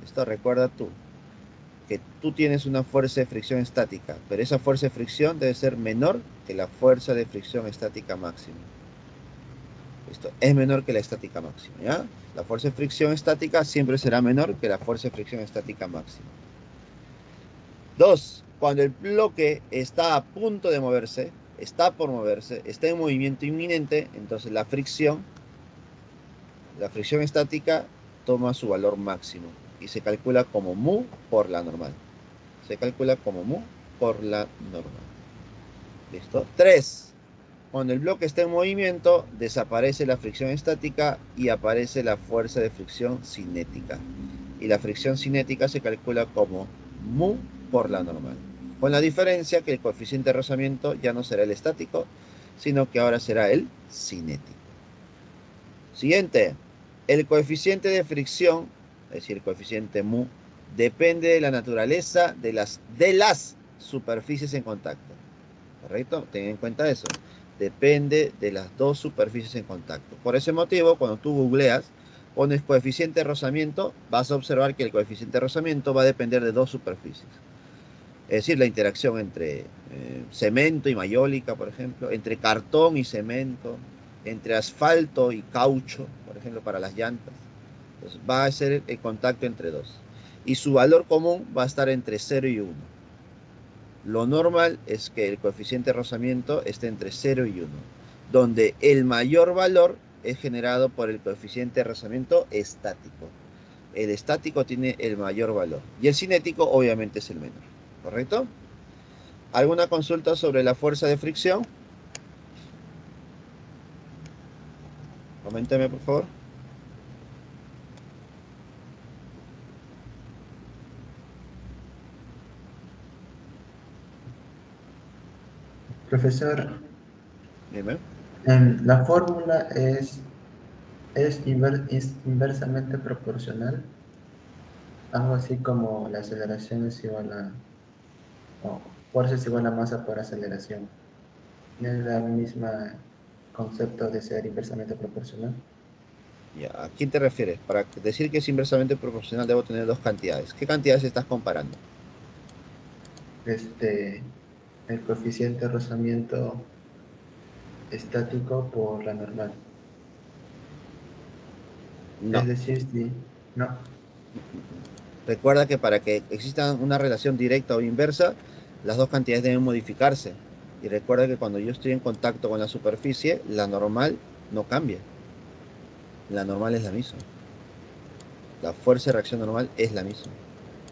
Esto recuerda tú, que tú tienes una fuerza de fricción estática, pero esa fuerza de fricción debe ser menor que la fuerza de fricción estática máxima. Esto es menor que la estática máxima, ¿ya? La fuerza de fricción estática siempre será menor que la fuerza de fricción estática máxima. 2. Cuando el bloque está a punto de moverse, está por moverse, está en movimiento inminente, entonces la fricción estática toma su valor máximo y se calcula como mu por la normal. Se calcula como mu por la normal. ¿Listo? 3. Cuando el bloque está en movimiento, desaparece la fricción estática y aparece la fuerza de fricción cinética. Y la fricción cinética se calcula como mu por la normal. Con la diferencia que el coeficiente de rozamiento ya no será el estático, sino que ahora será el cinético. Siguiente. El coeficiente de fricción, es decir, el coeficiente mu, depende de la naturaleza de las superficies en contacto. ¿Correcto? Ten en cuenta eso. Depende de las dos superficies en contacto. Por ese motivo, cuando tú googleas, pones coeficiente de rozamiento, vas a observar que el coeficiente de rozamiento va a depender de dos superficies. Es decir, la interacción entre cemento y mayólica, por ejemplo, entre cartón y cemento, entre asfalto y caucho, por ejemplo, para las llantas. Entonces, va a ser el contacto entre dos. Y su valor común va a estar entre 0 y 1. Lo normal es que el coeficiente de rozamiento esté entre 0 y 1, donde el mayor valor es generado por el coeficiente de rozamiento estático. El estático tiene el mayor valor y el cinético obviamente es el menor. ¿Correcto? ¿Alguna consulta sobre la fuerza de fricción? Coménteme, por favor. Profesor, Dime. la fórmula es inversamente proporcional. Algo así como la aceleración es igual a, o fuerza es igual a masa por aceleración. ¿No es la misma concepto de ser inversamente proporcional? Ya, ¿a quién te refieres? Para decir que es inversamente proporcional debo tener dos cantidades. ¿Qué cantidades estás comparando? El coeficiente de rozamiento estático por la normal. No. Es decir, si no, Recuerda que para que exista una relación directa o inversa, las dos cantidades deben modificarse. Y recuerda que cuando yo estoy en contacto con la superficie, la normal no cambia. La normal es la misma. La fuerza de reacción normal es la misma.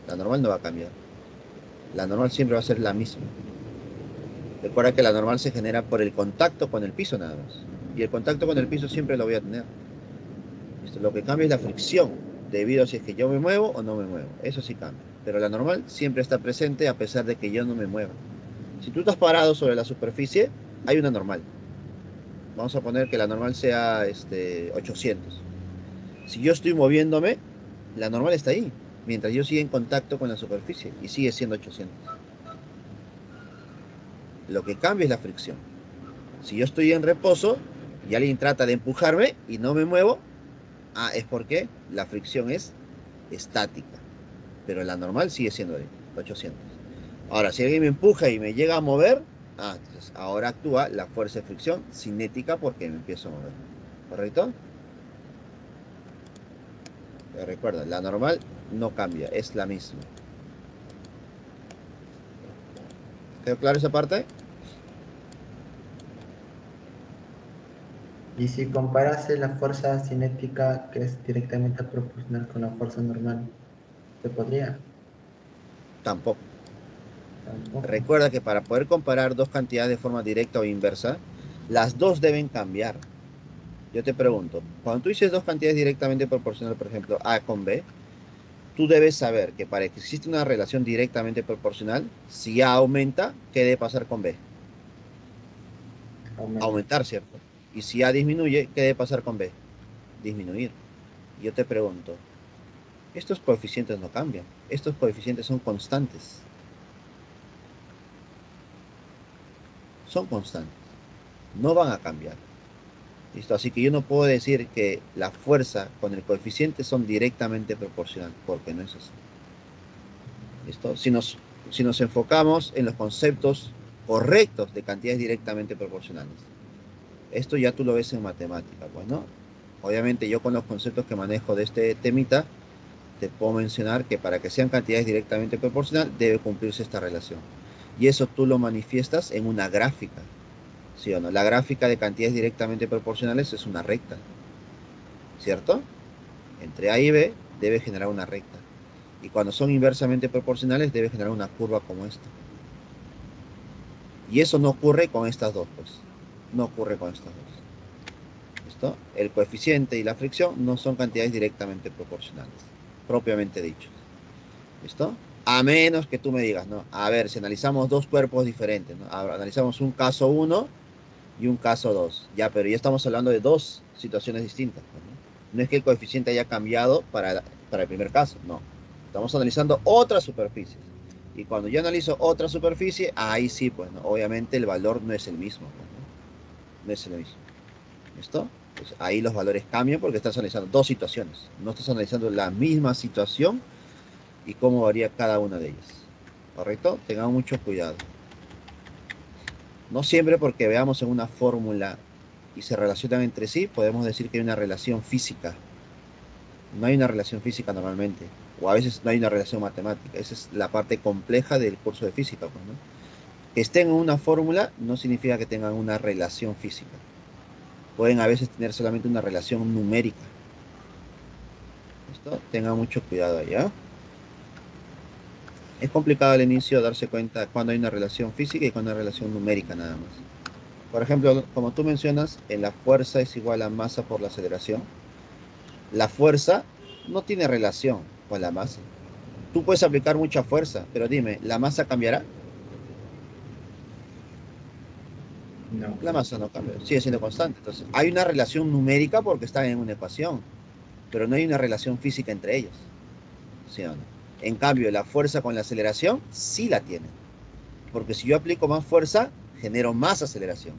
La normal no va a cambiar. La normal siempre va a ser la misma. Recuerda que la normal se genera por el contacto con el piso nada más. Y el contacto con el piso siempre lo voy a tener. Lo que cambia es la fricción, debido a si es que yo me muevo o no me muevo. Eso sí cambia. Pero la normal siempre está presente a pesar de que yo no me mueva. Si tú estás parado sobre la superficie, hay una normal. Vamos a poner que la normal sea 800. Si yo estoy moviéndome, la normal está ahí. Mientras yo siga en contacto con la superficie. Y sigue siendo 800. Lo que cambia es la fricción. Si yo estoy en reposo y alguien trata de empujarme y no me muevo, es porque la fricción es estática. Pero la normal sigue siendo 800. Ahora, si alguien me empuja y me llega a mover, entonces ahora actúa la fuerza de fricción cinética porque me empiezo a mover. ¿Correcto? Pero recuerda, la normal no cambia, es la misma. ¿Quedó claro esa parte? y si comparase la fuerza cinética que es directamente proporcional con la fuerza normal, ¿se podría? Tampoco. Tampoco. Recuerda que para poder comparar dos cantidades de forma directa o inversa, las dos deben cambiar. Yo te pregunto, cuando tú dices dos cantidades directamente proporcionales, por ejemplo, A con B, tú debes saber que para que exista una relación directamente proporcional, si A aumenta, ¿qué debe pasar con B? Aumenta. Aumentar, ¿cierto? Y si A disminuye, ¿qué debe pasar con B? Disminuir. Y yo te pregunto, estos coeficientes no cambian, estos coeficientes son constantes. Son constantes, no van a cambiar. ¿Listo? Así que yo no puedo decir que la fuerza con el coeficiente son directamente proporcional, porque no es así. ¿Listo? Si nos enfocamos en los conceptos correctos de cantidades directamente proporcionales. Esto ya tú lo ves en matemática, pues, ¿no? Obviamente yo con los conceptos que manejo de este temita, te puedo mencionar que para que sean cantidades directamente proporcionales debe cumplirse esta relación. Y eso tú lo manifiestas en una gráfica. ¿Sí o no? La gráfica de cantidades directamente proporcionales es una recta, ¿cierto? Entre A y B debe generar una recta. Y cuando son inversamente proporcionales debe generar una curva como esta. Y eso no ocurre con estas dos, pues. No ocurre con estas dos. ¿Listo? El coeficiente y la fricción no son cantidades directamente proporcionales, propiamente dicho. ¿Listo? A menos que tú me digas, ¿no? A ver, si analizamos dos cuerpos diferentes, ¿no? Analizamos un caso 1 y un caso 2. Ya, pero ya estamos hablando de dos situaciones distintas, ¿no? No es que el coeficiente haya cambiado para el primer caso, no. Estamos analizando otras superficies. Y cuando yo analizo otra superficie, ahí sí, pues, ¿no? Obviamente el valor no es el mismo, pues, ¿no? No es el mismo. ¿Listo? Pues ahí los valores cambian porque estás analizando dos situaciones. No estás analizando la misma situación y cómo varía cada una de ellas. ¿Correcto? Tengan mucho cuidado. No siempre porque veamos en una fórmula y se relacionan entre sí, podemos decir que hay una relación física. No hay una relación física normalmente. O a veces no hay una relación matemática. Esa es la parte compleja del curso de física, pues, ¿no? Que estén en una fórmula no significa que tengan una relación física. Pueden a veces tener solamente una relación numérica. ¿Listo? Tengan mucho cuidado allá. Es complicado al inicio darse cuenta cuando hay una relación física y cuando hay una relación numérica nada más. Por ejemplo, como tú mencionas, en la fuerza es igual a masa por la aceleración. La fuerza no tiene relación con la masa. Tú puedes aplicar mucha fuerza, pero dime, ¿la masa cambiará? No, La masa no cambia, sigue siendo constante. Entonces, hay una relación numérica porque están en una ecuación, pero no hay una relación física entre ellos. ¿Sí o no? En cambio, la fuerza con la aceleración sí la tiene. Porque si yo aplico más fuerza, genero más aceleración.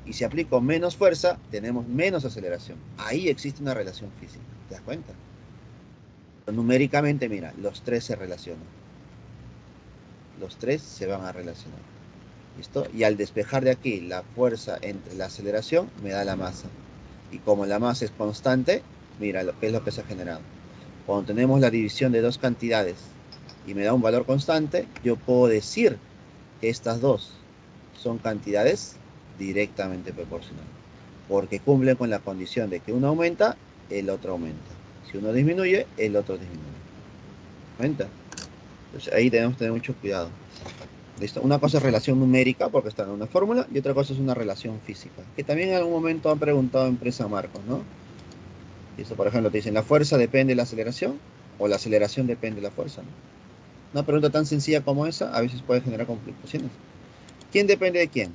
Y si aplico menos fuerza, tenemos menos aceleración. Ahí existe una relación física. ¿Te das cuenta? Pero numéricamente, mira, los tres se relacionan. Los tres se van a relacionar. ¿Listo? Y al despejar de aquí la fuerza entre la aceleración, me da la masa. Y como la masa es constante, mira lo que es lo que se ha generado. Cuando tenemos la división de dos cantidades y me da un valor constante, yo puedo decir que estas dos son cantidades directamente proporcionales, porque cumplen con la condición de que uno aumenta, el otro aumenta. Si uno disminuye, el otro disminuye. ¿Aumenta? Entonces ahí tenemos que tener mucho cuidado. ¿Listo? Una cosa es relación numérica, porque está en una fórmula, y otra cosa es una relación física, que también en algún momento han preguntado en Presa Marcos, ¿no? Y eso, por ejemplo, te dicen, ¿la fuerza depende de la aceleración? ¿O la aceleración depende de la fuerza? ¿No? Una pregunta tan sencilla como esa a veces puede generar complicaciones. ¿Quién depende de quién?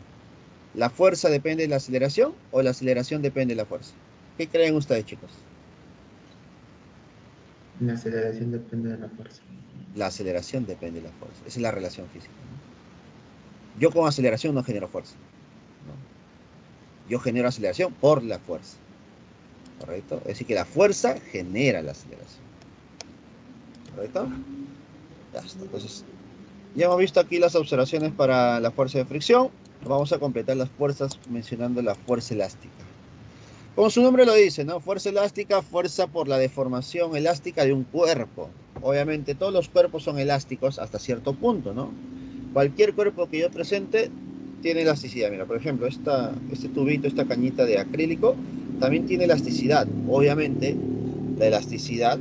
¿La fuerza depende de la aceleración o la aceleración depende de la fuerza? ¿Qué creen ustedes, chicos? la aceleración depende de la fuerza. La aceleración depende de la fuerza. Esa es la relación física, ¿no? Yo con aceleración no genero fuerza, ¿no? Yo genero aceleración por la fuerza. ¿Correcto? Es decir, que la fuerza genera la aceleración. ¿Correcto? Ya está. Entonces, ya hemos visto aquí las observaciones para la fuerza de fricción. Vamos a completar las fuerzas mencionando la fuerza elástica. Como su nombre lo dice, ¿no? Fuerza elástica, fuerza por la deformación elástica de un cuerpo. Obviamente todos los cuerpos son elásticos hasta cierto punto, ¿no? Cualquier cuerpo que yo presente tiene elasticidad. Mira, por ejemplo, este tubito, esta cañita de acrílico, también tiene elasticidad. Obviamente, la elasticidad,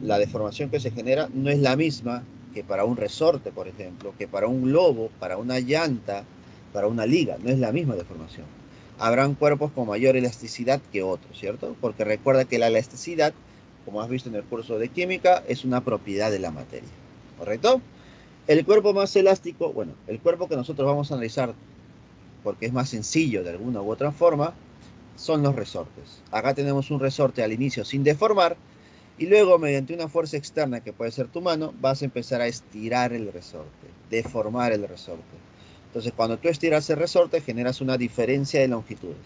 la deformación que se genera, no es la misma que para un resorte, por ejemplo, que para un globo, para una llanta, para una liga. No es la misma deformación. Habrán cuerpos con mayor elasticidad que otros, ¿cierto? Porque recuerda que la elasticidad, como has visto en el curso de química, es una propiedad de la materia, ¿correcto? El cuerpo más elástico, bueno, el cuerpo que nosotros vamos a analizar, porque es más sencillo de alguna u otra forma, son los resortes. Acá tenemos un resorte al inicio sin deformar, y luego mediante una fuerza externa que puede ser tu mano, vas a empezar a estirar el resorte, deformar el resorte. Entonces, cuando tú estiras el resorte, generas una diferencia de longitudes.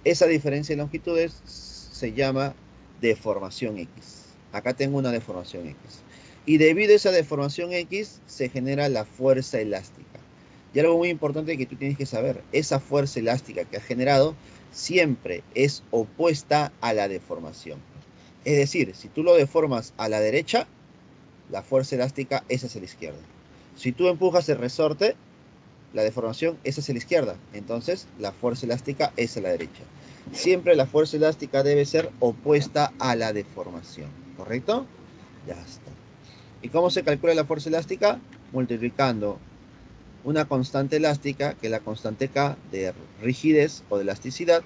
Esa diferencia de longitudes se llama deformación X. Acá tengo una deformación X. Y debido a esa deformación X, se genera la fuerza elástica. Y algo muy importante que tú tienes que saber, esa fuerza elástica que ha generado siempre es opuesta a la deformación. Es decir, si tú lo deformas a la derecha, la fuerza elástica es hacia la izquierda. Si tú empujas el resorte, la deformación es hacia la izquierda. Entonces, la fuerza elástica es a la derecha. Siempre la fuerza elástica debe ser opuesta a la deformación. ¿Correcto? Ya está. ¿Y cómo se calcula la fuerza elástica? Multiplicando una constante elástica, que es la constante K de rigidez o de elasticidad,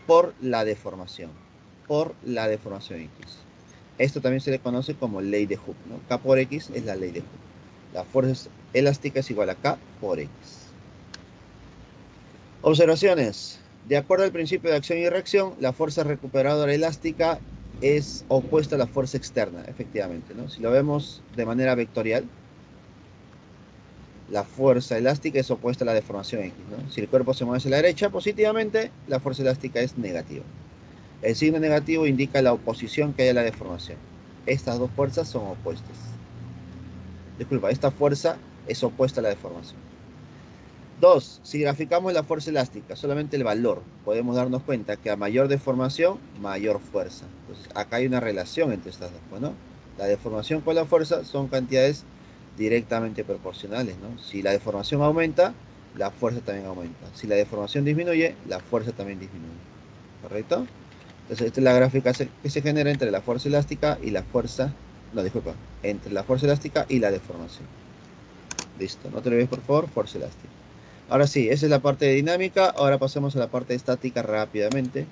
por la deformación. Por la deformación X. Esto también se le conoce como ley de Hooke, ¿no? K por X es la ley de Hooke. La fuerza elástica es igual a K por X. Observaciones. De acuerdo al principio de acción y reacción, la fuerza recuperadora elástica es opuesta a la fuerza externa, efectivamente, ¿no? Si lo vemos de manera vectorial, la fuerza elástica es opuesta a la deformación X, ¿no? Si el cuerpo se mueve hacia la derecha positivamente, la fuerza elástica es negativa. El signo negativo indica la oposición que hay a la deformación. Estas dos fuerzas son opuestas. Disculpa, esta fuerza es opuesta a la deformación. 2. Si graficamos la fuerza elástica, solamente el valor, podemos darnos cuenta que a mayor deformación, mayor fuerza. Entonces, acá hay una relación entre estas dos, ¿no? La deformación con la fuerza son cantidades directamente proporcionales, ¿no? Si la deformación aumenta, la fuerza también aumenta. Si la deformación disminuye, la fuerza también disminuye. ¿Correcto? Entonces, esta es la gráfica que se genera entre la fuerza elástica y la fuerza... No, disculpa. Entre la fuerza elástica y la deformación. Listo. No te olvides, por favor, fuerza elástica. Ahora sí, esa es la parte de dinámica. Ahora pasemos a la parte de estática rápidamente.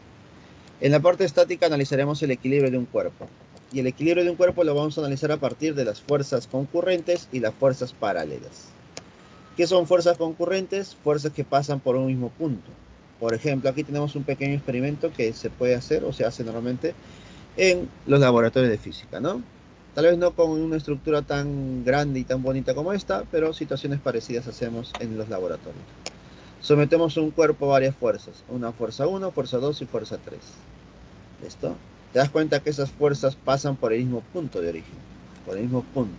En la parte estática analizaremos el equilibrio de un cuerpo. Y el equilibrio de un cuerpo lo vamos a analizar a partir de las fuerzas concurrentes y las fuerzas paralelas. ¿Qué son fuerzas concurrentes? Fuerzas que pasan por un mismo punto. Por ejemplo, aquí tenemos un pequeño experimento que se puede hacer o se hace normalmente en los laboratorios de física, ¿no? Tal vez no con una estructura tan grande y tan bonita como esta, pero situaciones parecidas hacemos en los laboratorios. Sometemos un cuerpo a varias fuerzas. Una fuerza 1, fuerza 2 y fuerza 3. ¿Listo? Te das cuenta que esas fuerzas pasan por el mismo punto de origen. Por el mismo punto.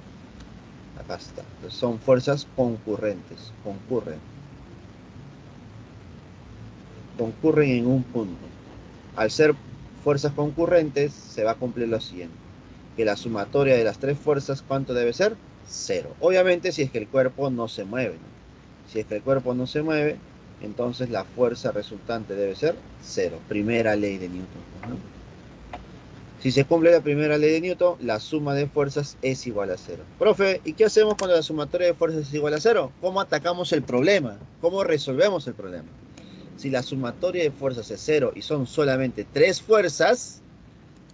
Acá está. Entonces son fuerzas concurrentes. Concurren en un punto. Al ser fuerzas concurrentes, se va a cumplir lo siguiente. Que la sumatoria de las tres fuerzas, ¿cuánto debe ser? 0. Obviamente si es que el cuerpo no se mueve, ¿no? Si es que el cuerpo no se mueve, entonces la fuerza resultante debe ser 0. Primera ley de Newton, ¿no? Si se cumple la primera ley de Newton, la suma de fuerzas es igual a 0. Profe, ¿y qué hacemos cuando la sumatoria de fuerzas es igual a 0? ¿Cómo atacamos el problema? ¿Cómo resolvemos el problema? Si la sumatoria de fuerzas es 0 y son solamente 3 fuerzas,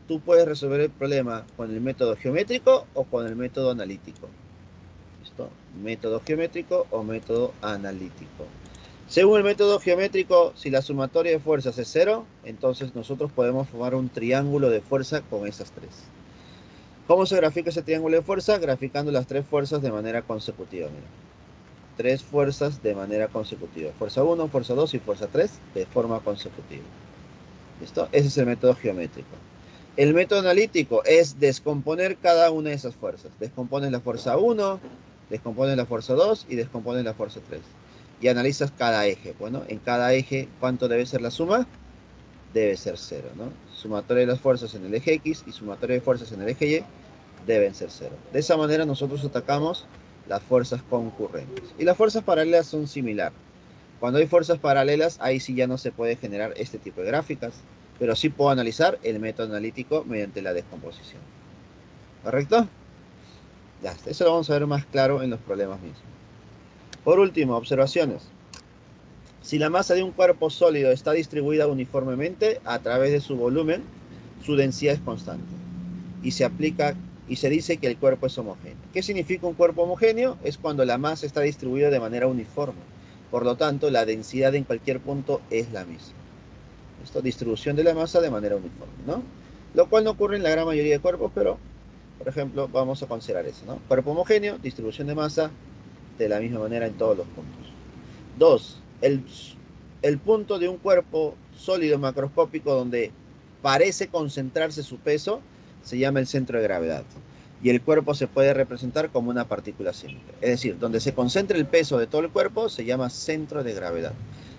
tú puedes resolver el problema con el método geométrico o con el método analítico. ¿Listo? Método geométrico o método analítico. Según el método geométrico, si la sumatoria de fuerzas es 0, entonces nosotros podemos formar un triángulo de fuerza con esas 3. ¿Cómo se grafica ese triángulo de fuerza? Graficando las 3 fuerzas de manera consecutiva. Mira. 3 fuerzas de manera consecutiva. Fuerza 1, fuerza 2 y fuerza 3 de forma consecutiva. ¿Listo? Ese es el método geométrico. El método analítico es descomponer cada una de esas fuerzas. Descompones la fuerza 1, descompones la fuerza 2 y descompones la fuerza 3. Y analizas cada eje. Bueno, en cada eje, ¿cuánto debe ser la suma? Debe ser 0, ¿no? Sumatoria de las fuerzas en el eje X y sumatoria de fuerzas en el eje Y deben ser 0. De esa manera nosotros atacamos las fuerzas concurrentes. Y las fuerzas paralelas son similares. Cuando hay fuerzas paralelas, ahí sí ya no se puede generar este tipo de gráficas, pero sí puedo analizar el método analítico mediante la descomposición. ¿Correcto? Ya está. Eso lo vamos a ver más claro en los problemas mismos. Por último, observaciones. Si la masa de un cuerpo sólido está distribuida uniformemente a través de su volumen, su densidad es constante. Y se dice que el cuerpo es homogéneo. ¿Qué significa un cuerpo homogéneo? Es cuando la masa está distribuida de manera uniforme. Por lo tanto, la densidad en cualquier punto es la misma. Esto, distribución de la masa de manera uniforme, ¿no? Lo cual no ocurre en la gran mayoría de cuerpos, pero, por ejemplo, vamos a considerar eso, ¿no? Cuerpo homogéneo, distribución de masa de la misma manera en todos los puntos. 2. El punto de un cuerpo sólido macroscópico donde parece concentrarse su peso se llama el centro de gravedad. Y el cuerpo se puede representar como una partícula simple. Es decir, donde se concentra el peso de todo el cuerpo se llama centro de gravedad.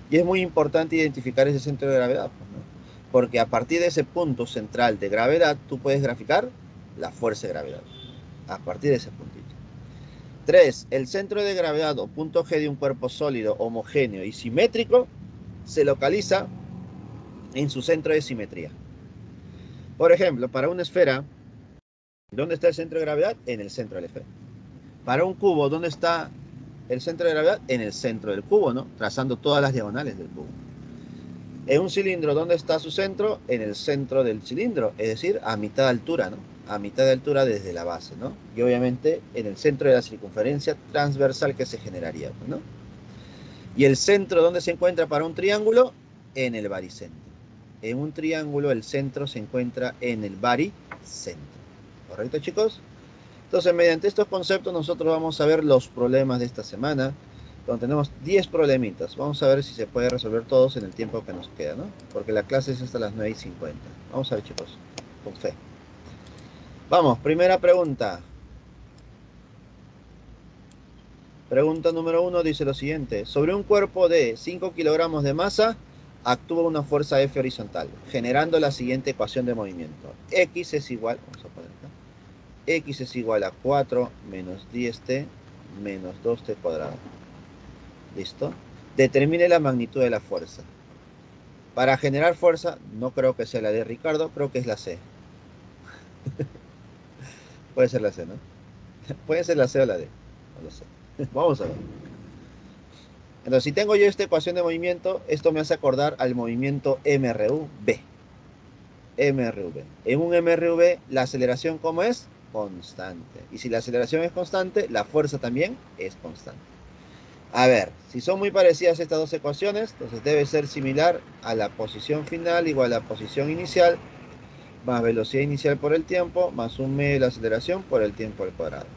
Y es muy importante identificar ese centro de gravedad, ¿no? Porque a partir de ese punto central de gravedad, tú puedes graficar la fuerza de gravedad. A partir de ese puntito. 3. El centro de gravedad o punto G de un cuerpo sólido, homogéneo y simétrico se localiza en su centro de simetría. Por ejemplo, para una esfera, ¿dónde está el centro de gravedad? En el centro de la esfera. Para un cubo, ¿dónde está el centro de gravedad? En el centro del cubo, ¿no? Trazando todas las diagonales del cubo. En un cilindro, ¿dónde está su centro? En el centro del cilindro, es decir, a mitad de altura, ¿no? A mitad de altura desde la base, ¿no? Y obviamente en el centro de la circunferencia transversal que se generaría, ¿no? Y el centro, ¿dónde se encuentra para un triángulo? En el baricentro. En un triángulo el centro se encuentra en el baricentro. ¿Correcto, chicos? Entonces, mediante estos conceptos nosotros vamos a ver los problemas de esta semana, donde tenemos 10 problemitas. Vamos a ver si se puede resolver todos en el tiempo que nos queda, ¿no? Porque la clase es hasta las 9:50. Vamos a ver, chicos, con fe. Vamos, primera pregunta. Pregunta número 1 dice lo siguiente. Sobre un cuerpo de 5 kilogramos de masa, actúa una fuerza F horizontal, generando la siguiente ecuación de movimiento. X es igual, vamos a poner acá, X es igual a 4 menos 10t menos 2t cuadrado. ¿Listo? Determine la magnitud de la fuerza. Para generar fuerza, no creo que sea la de Ricardo, creo que es la C. Puede ser la C, ¿no? Puede ser la C o la D. No lo sé. Vamos a ver. Entonces, si tengo yo esta ecuación de movimiento, esto me hace acordar al movimiento MRV. MRV. En un MRV, la aceleración, ¿cómo es? Constante. Y si la aceleración es constante, la fuerza también es constante. A ver, si son muy parecidas estas dos ecuaciones, entonces debe ser similar a la posición final igual a la posición inicial, más velocidad inicial por el tiempo, más un medio de la aceleración por el tiempo al cuadrado.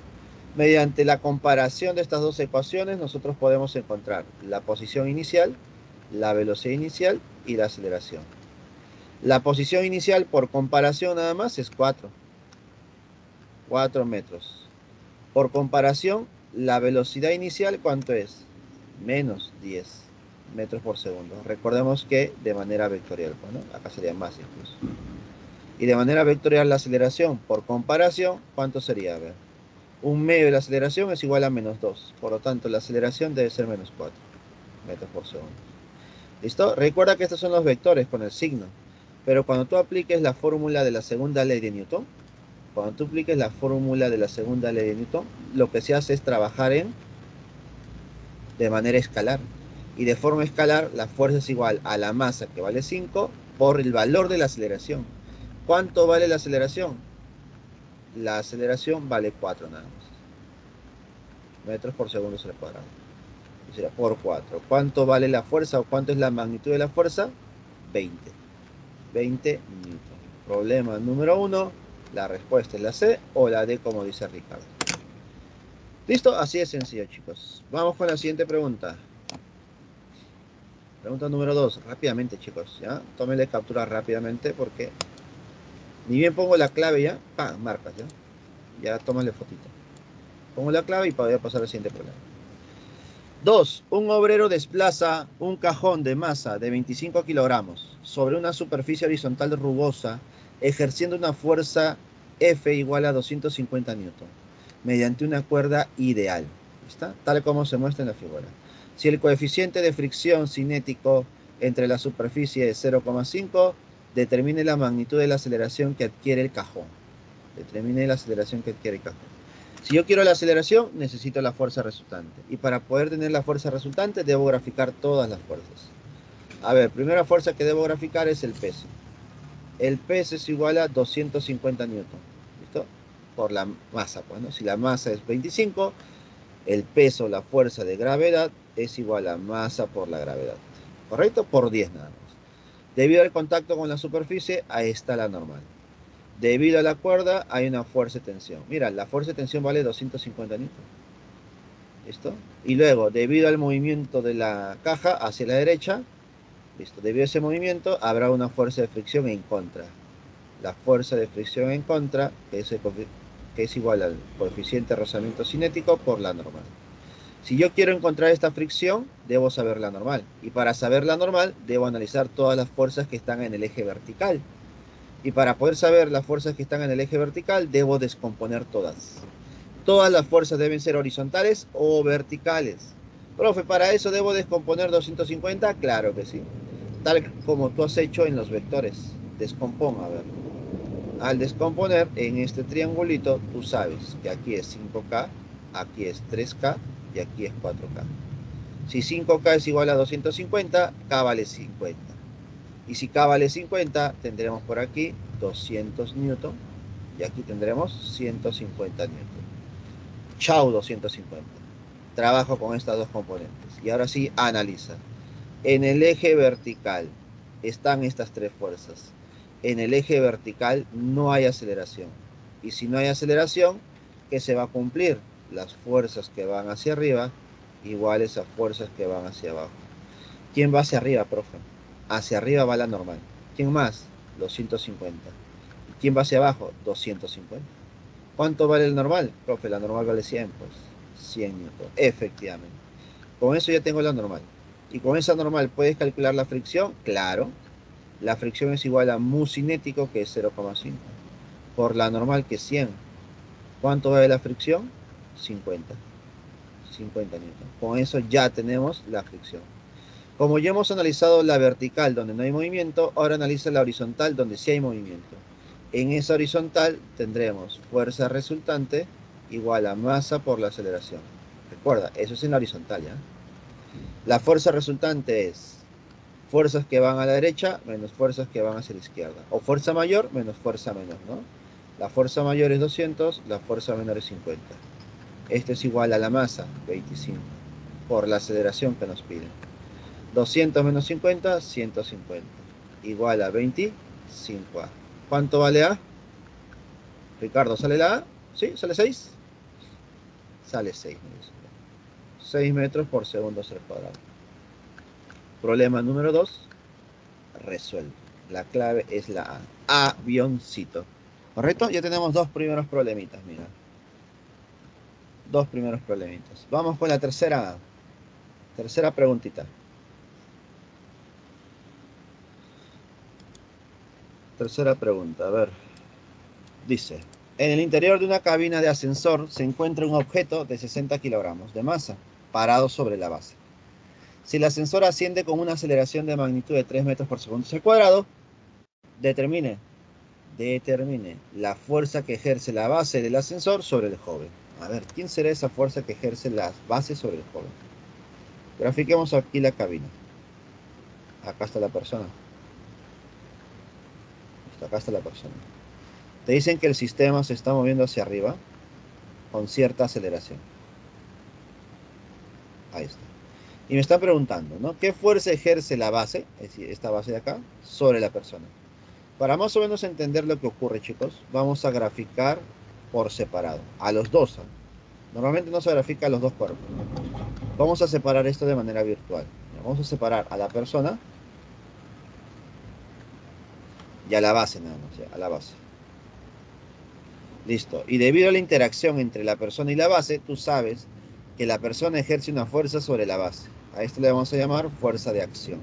Mediante la comparación de estas dos ecuaciones, nosotros podemos encontrar la posición inicial, la velocidad inicial y la aceleración. La posición inicial por comparación nada más es 4 metros. Por comparación, la velocidad inicial, ¿cuánto es? Menos 10 metros por segundo. Recordemos que de manera vectorial, ¿no? Acá sería más incluso. Y de manera vectorial la aceleración por comparación, ¿cuánto sería? A ver. Un medio de la aceleración es igual a menos 2. Por lo tanto, la aceleración debe ser menos 4 metros por segundo. ¿Listo? Recuerda que estos son los vectores con el signo. Pero cuando tú apliques la fórmula de la segunda ley de Newton, lo que se hace es trabajar de manera escalar. Y de forma escalar, la fuerza es igual a la masa, que vale 5, por el valor de la aceleración. ¿Cuánto vale la aceleración? La aceleración vale 4 nada más. Metros por segundo al cuadrado. Y será por 4. ¿Cuánto vale la fuerza o cuánto es la magnitud de la fuerza? 20. 20 newton. Problema número 1. La respuesta es la C o la D, como dice Ricardo. ¿Listo? Así de sencillo, chicos. Vamos con la siguiente pregunta. Pregunta número 2. Rápidamente, chicos. ¿Ya? Tómenle captura rápidamente porque ni bien pongo la clave ya. ¡Pam! Marcas, ¿ya? Ya tómale fotito. Pongo la clave y voy a pasar al siguiente problema. 2. Un obrero desplaza un cajón de masa de 25 kilogramos sobre una superficie horizontal rugosa, ejerciendo una fuerza F igual a 250 newton, mediante una cuerda ideal. ¿Está? Tal como se muestra en la figura. Si el coeficiente de fricción cinético entre la superficie es 0,5, determine la magnitud de la aceleración que adquiere el cajón. Si yo quiero la aceleración, necesito la fuerza resultante. Y para poder tener la fuerza resultante, debo graficar todas las fuerzas. A ver, primera fuerza que debo graficar es el peso. El peso es igual a 250 newton. ¿Listo? Por la masa, pues, ¿no? Si la masa es 25, el peso, la fuerza de gravedad, es igual a masa por la gravedad. ¿Correcto? Por 10 nada más. Debido al contacto con la superficie, ahí está la normal. Debido a la cuerda, hay una fuerza de tensión. Mira, la fuerza de tensión vale 250 newton. ¿Listo? Y luego, debido al movimiento de la caja hacia la derecha, ¿listo? Debido a ese movimiento, habrá una fuerza de fricción en contra. La fuerza de fricción en contra, que es igual al coeficiente de rozamiento cinético por la normal. Si yo quiero encontrar esta fricción, debo saber la normal. Y para saber la normal, debo analizar todas las fuerzas que están en el eje vertical. Y para poder saber las fuerzas que están en el eje vertical, debo descomponer todas. Todas las fuerzas deben ser horizontales o verticales. Profe, ¿para eso debo descomponer 250? Claro que sí. Tal como tú has hecho en los vectores. Descompón, a ver. Al descomponer en este triangulito, tú sabes que aquí es 5K, aquí es 3K y aquí es 4K. Si 5K es igual a 250, K vale 50. Y si K vale 50, tendremos por aquí 200 newton y aquí tendremos 150 newton. Chau 250. Trabajo con estas dos componentes. Y ahora sí, analiza. En el eje vertical están estas tres fuerzas. En el eje vertical no hay aceleración. Y si no hay aceleración, ¿qué se va a cumplir? Las fuerzas que van hacia arriba iguales a fuerzas que van hacia abajo. ¿Quién va hacia arriba, profe? Hacia arriba va la normal. ¿Quién más? 250. ¿Y quién va hacia abajo? 250. ¿Cuánto vale el normal? Profe, la normal vale 100, pues 100 newton. Efectivamente. Con eso ya tengo la normal. Y con esa normal, ¿puedes calcular la fricción? Claro. La fricción es igual a mu cinético, que es 0,5. Por la normal, que es 100. ¿Cuánto vale la fricción? 50. 50 newton. Con eso ya tenemos la fricción. Como ya hemos analizado la vertical donde no hay movimiento, ahora analiza la horizontal donde sí hay movimiento. En esa horizontal tendremos fuerza resultante igual a masa por la aceleración. Recuerda, eso es en la horizontal, ¿ya? La fuerza resultante es fuerzas que van a la derecha menos fuerzas que van hacia la izquierda. O fuerza mayor menos fuerza menor, ¿no? La fuerza mayor es 200, la fuerza menor es 50. Esto es igual a la masa, 25, por la aceleración que nos piden. 200 menos 50, 150. Igual a 25A. ¿Cuánto vale A? Ricardo, ¿sale la A? ¿Sí? ¿Sale 6? Sale 6. 6 metros por segundo al cuadrado. Problema número 2. Resuelto. La clave es la A. Avioncito. ¿Correcto? Ya tenemos dos primeros problemitas, mira. Dos primeros problemitas. Vamos con la tercera preguntita. Tercera pregunta, a ver. Dice, en el interior de una cabina de ascensor se encuentra un objeto de 60 kilogramos de masa, parado sobre la base. Si el ascensor asciende con una aceleración de magnitud de 3 metros por segundo al cuadrado, determine la fuerza que ejerce la base del ascensor sobre el joven. A ver, ¿quién será esa fuerza que ejerce la base sobre el joven? Grafiquemos aquí la cabina. Acá está la persona. Acá está la persona. Te dicen que el sistema se está moviendo hacia arriba con cierta aceleración. Ahí está. Y me están preguntando, ¿no? ¿Qué fuerza ejerce la base, es decir, esta base de acá, sobre la persona? Para más o menos entender lo que ocurre, chicos, vamos a graficar por separado, a los dos. Normalmente no se grafica a los dos cuerpos. Vamos a separar esto de manera virtual. Vamos a separar a la persona y a la base nada más, ¿ya? A la base. Listo. Y debido a la interacción entre la persona y la base, tú sabes que la persona ejerce una fuerza sobre la base. A esto le vamos a llamar fuerza de acción.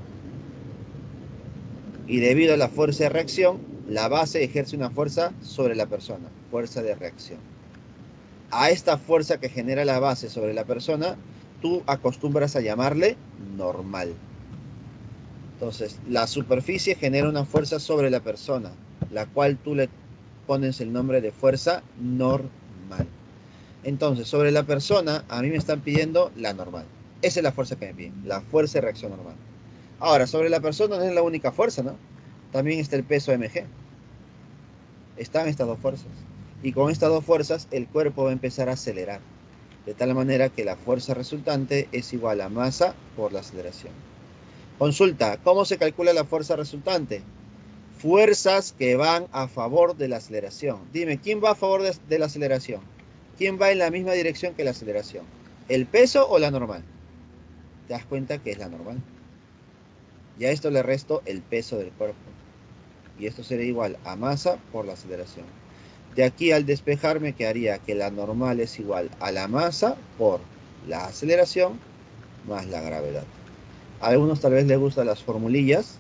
Y debido a la fuerza de reacción, la base ejerce una fuerza sobre la persona, fuerza de reacción. A esta fuerza que genera la base sobre la persona, tú acostumbras a llamarle normal. Entonces, la superficie genera una fuerza sobre la persona, la cual tú le pones el nombre de fuerza normal. Entonces, sobre la persona, a mí me están pidiendo la normal. Esa es la fuerza que me piden, la fuerza de reacción normal. Ahora, sobre la persona no es la única fuerza, ¿no? También está el peso mg. Están estas dos fuerzas. Y con estas dos fuerzas, el cuerpo va a empezar a acelerar. De tal manera que la fuerza resultante es igual a masa por la aceleración. Consulta, ¿cómo se calcula la fuerza resultante? Fuerzas que van a favor de la aceleración. Dime, ¿quién va a favor de la aceleración? ¿Quién va en la misma dirección que la aceleración? ¿El peso o la normal? ¿Te das cuenta que es la normal? Y a esto le resto el peso del cuerpo. Y esto sería igual a masa por la aceleración. De aquí al despejar me quedaría que la normal es igual a la masa por la aceleración más la gravedad. A algunos tal vez les gustan las formulillas.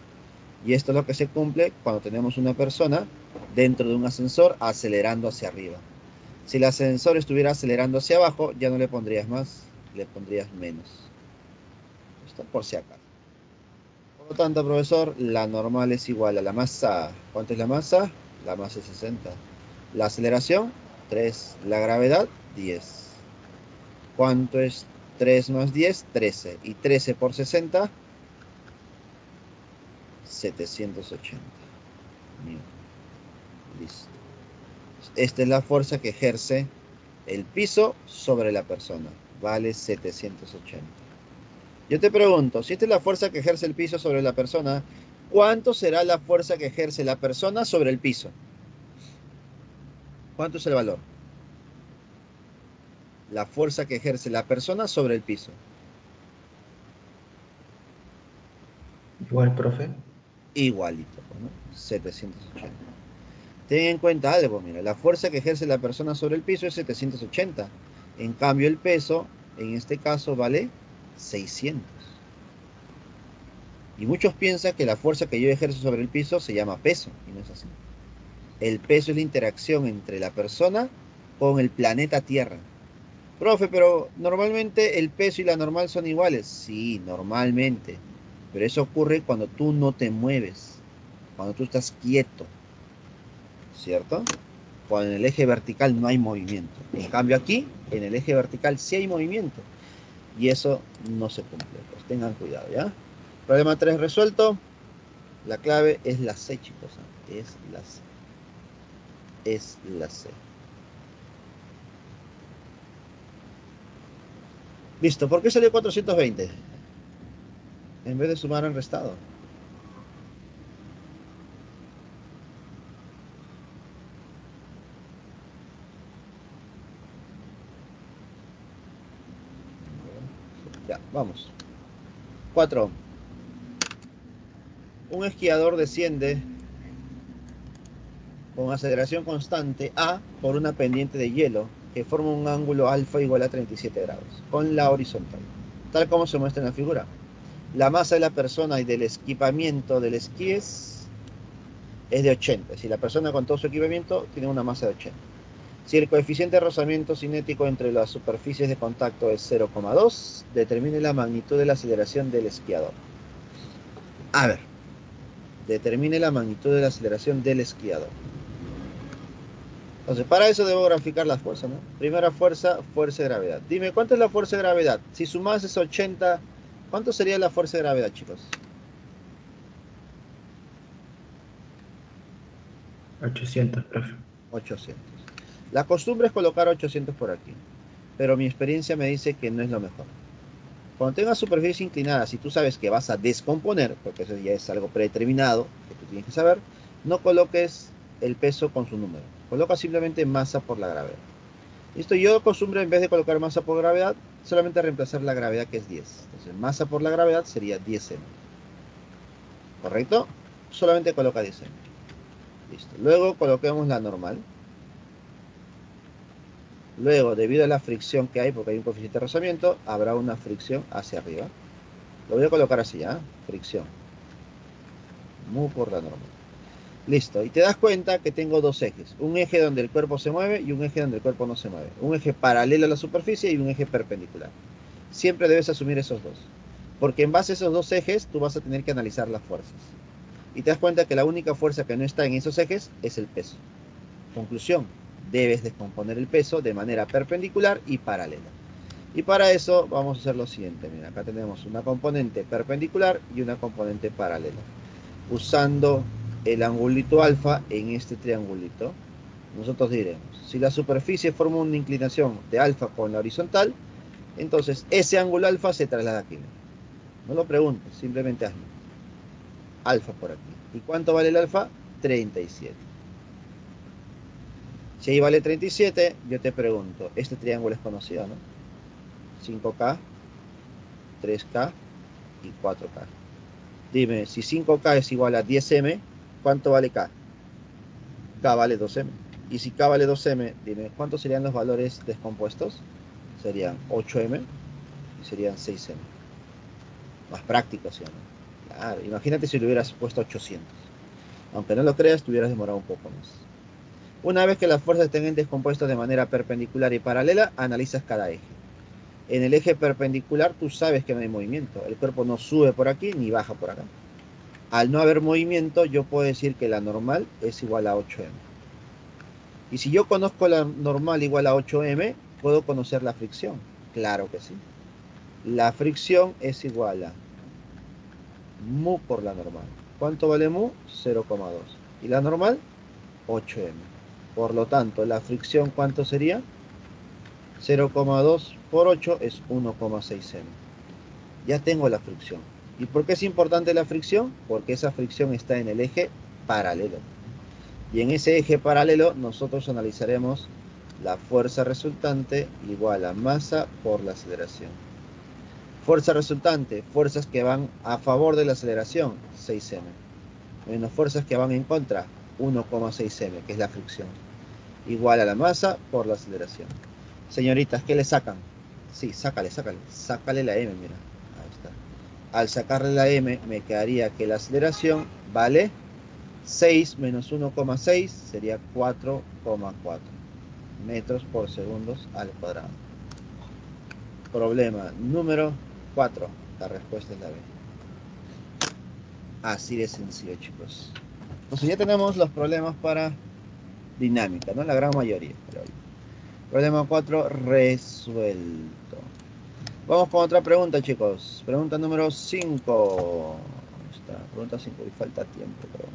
Y esto es lo que se cumple cuando tenemos una persona dentro de un ascensor acelerando hacia arriba. Si el ascensor estuviera acelerando hacia abajo, ya no le pondrías más, le pondrías menos. Esto por si acaso. Por lo tanto, profesor, la normal es igual a la masa. ¿Cuánto es la masa? La masa es 60. La aceleración, 3. La gravedad, 10. ¿Cuánto es 3 más 10? 13. Y 13 por 60, 780. Listo. Esta es la fuerza que ejerce el piso sobre la persona. Vale 780. Yo te pregunto, si esta es la fuerza que ejerce el piso sobre la persona, ¿cuánto será la fuerza que ejerce la persona sobre el piso? ¿Cuánto es el valor? La fuerza que ejerce la persona sobre el piso. Igual, profe. Igualito, ¿no? 780. Ten en cuenta algo, mira, la fuerza que ejerce la persona sobre el piso es 780. En cambio, el peso, en este caso, vale 600. Y muchos piensan que la fuerza que yo ejerzo sobre el piso se llama peso, y no es así. El peso es la interacción entre la persona con el planeta Tierra. Profe, pero normalmente el peso y la normal son iguales. Sí, normalmente. Pero eso ocurre cuando tú no te mueves, cuando tú estás quieto, ¿cierto? Cuando en el eje vertical no hay movimiento. En cambio aquí, en el eje vertical sí hay movimiento. Y eso no se cumple. Pues tengan cuidado, ¿ya? Problema 3 resuelto. La clave es la C, chicos. Es la C. Es la C. Listo. ¿Por qué salió 420? En vez de sumar han restado. Ya, vamos. 4. Un esquiador desciende con aceleración constante A por una pendiente de hielo que forma un ángulo alfa igual a 37 grados con la horizontal, tal como se muestra en la figura. La masa de la persona y del equipamiento del esquí es de 80. Si la persona con todo su equipamiento tiene una masa de 80. Si el coeficiente de rozamiento cinético entre las superficies de contacto es 0,2, determine la magnitud de la aceleración del esquiador. A ver, determine la magnitud de la aceleración del esquiador. Entonces, para eso debo graficar las fuerzas, ¿no? Primera fuerza, fuerza de gravedad. Dime, ¿cuánto es la fuerza de gravedad? Si sumas es 80, ¿cuánto sería la fuerza de gravedad, chicos? 800, profe. 800. La costumbre es colocar 800 por aquí, pero mi experiencia me dice que no es lo mejor. Cuando tengas superficie inclinada, si tú sabes que vas a descomponer, porque eso ya es algo predeterminado, que tú tienes que saber, no coloques el peso con su número. Coloca simplemente masa por la gravedad. Listo, yo acostumbro en vez de colocar masa por gravedad, solamente reemplazar la gravedad que es 10. Entonces, masa por la gravedad sería 10m. ¿Correcto? Solamente coloca 10m. Listo. Luego coloquemos la normal. Luego, debido a la fricción que hay, porque hay un coeficiente de rozamiento, habrá una fricción hacia arriba. Lo voy a colocar así, ¿ya? Fricción. Mu por la normal. Listo. Y te das cuenta que tengo dos ejes. Un eje donde el cuerpo se mueve y un eje donde el cuerpo no se mueve. Un eje paralelo a la superficie y un eje perpendicular. Siempre debes asumir esos dos. Porque en base a esos dos ejes, tú vas a tener que analizar las fuerzas. Y te das cuenta que la única fuerza que no está en esos ejes es el peso. Conclusión. Debes descomponer el peso de manera perpendicular y paralela. Y para eso vamos a hacer lo siguiente. Mira, acá tenemos una componente perpendicular y una componente paralela. Usando el angulito alfa en este triangulito, nosotros diremos, si la superficie forma una inclinación de alfa con la horizontal, entonces ese ángulo alfa se traslada aquí. No lo preguntes, simplemente hazlo. Alfa por aquí. ¿Y cuánto vale el alfa? 37. Si ahí vale 37, yo te pregunto, este triángulo es conocido, ¿no? 5K, 3K y 4K. Dime, si 5K es igual a 10M, ¿cuánto vale K? K vale 2M. Y si K vale 2M, dime, ¿cuántos serían los valores descompuestos? Serían 8M y serían 6M. Más práctico, ¿sí o no? Claro, imagínate si le hubieras puesto 800. Aunque no lo creas, te hubieras demorado un poco más. Una vez que las fuerzas estén descompuestas de manera perpendicular y paralela, analizas cada eje. En el eje perpendicular tú sabes que no hay movimiento. El cuerpo no sube por aquí ni baja por acá. Al no haber movimiento, yo puedo decir que la normal es igual a 8m. Y si yo conozco la normal igual a 8m, ¿puedo conocer la fricción? Claro que sí. La fricción es igual a mu por la normal. ¿Cuánto vale mu? 0,2. ¿Y la normal? 8m. Por lo tanto, la fricción, ¿cuánto sería? 0,2 por 8 es 1,6m. Ya tengo la fricción. ¿Y por qué es importante la fricción? Porque esa fricción está en el eje paralelo. Y en ese eje paralelo nosotros analizaremos la fuerza resultante igual a masa por la aceleración. Fuerza resultante, fuerzas que van a favor de la aceleración, 6m. Menos fuerzas que van en contra, 1,6m, que es la fricción. Igual a la masa por la aceleración. Señoritas, ¿qué le sacan? Sí, sácale la m, mira. Ahí está. Al sacarle la m, me quedaría que la aceleración vale 6 menos 1,6 sería 4,4 metros por segundos al cuadrado. Problema número 4. La respuesta es la B. Así de sencillo, chicos. Entonces ya tenemos los problemas para dinámica, ¿no? La gran mayoría. Pero problema 4 resuelto. Vamos con otra pregunta, chicos. Pregunta número 5. Pregunta 5 y falta tiempo, pero...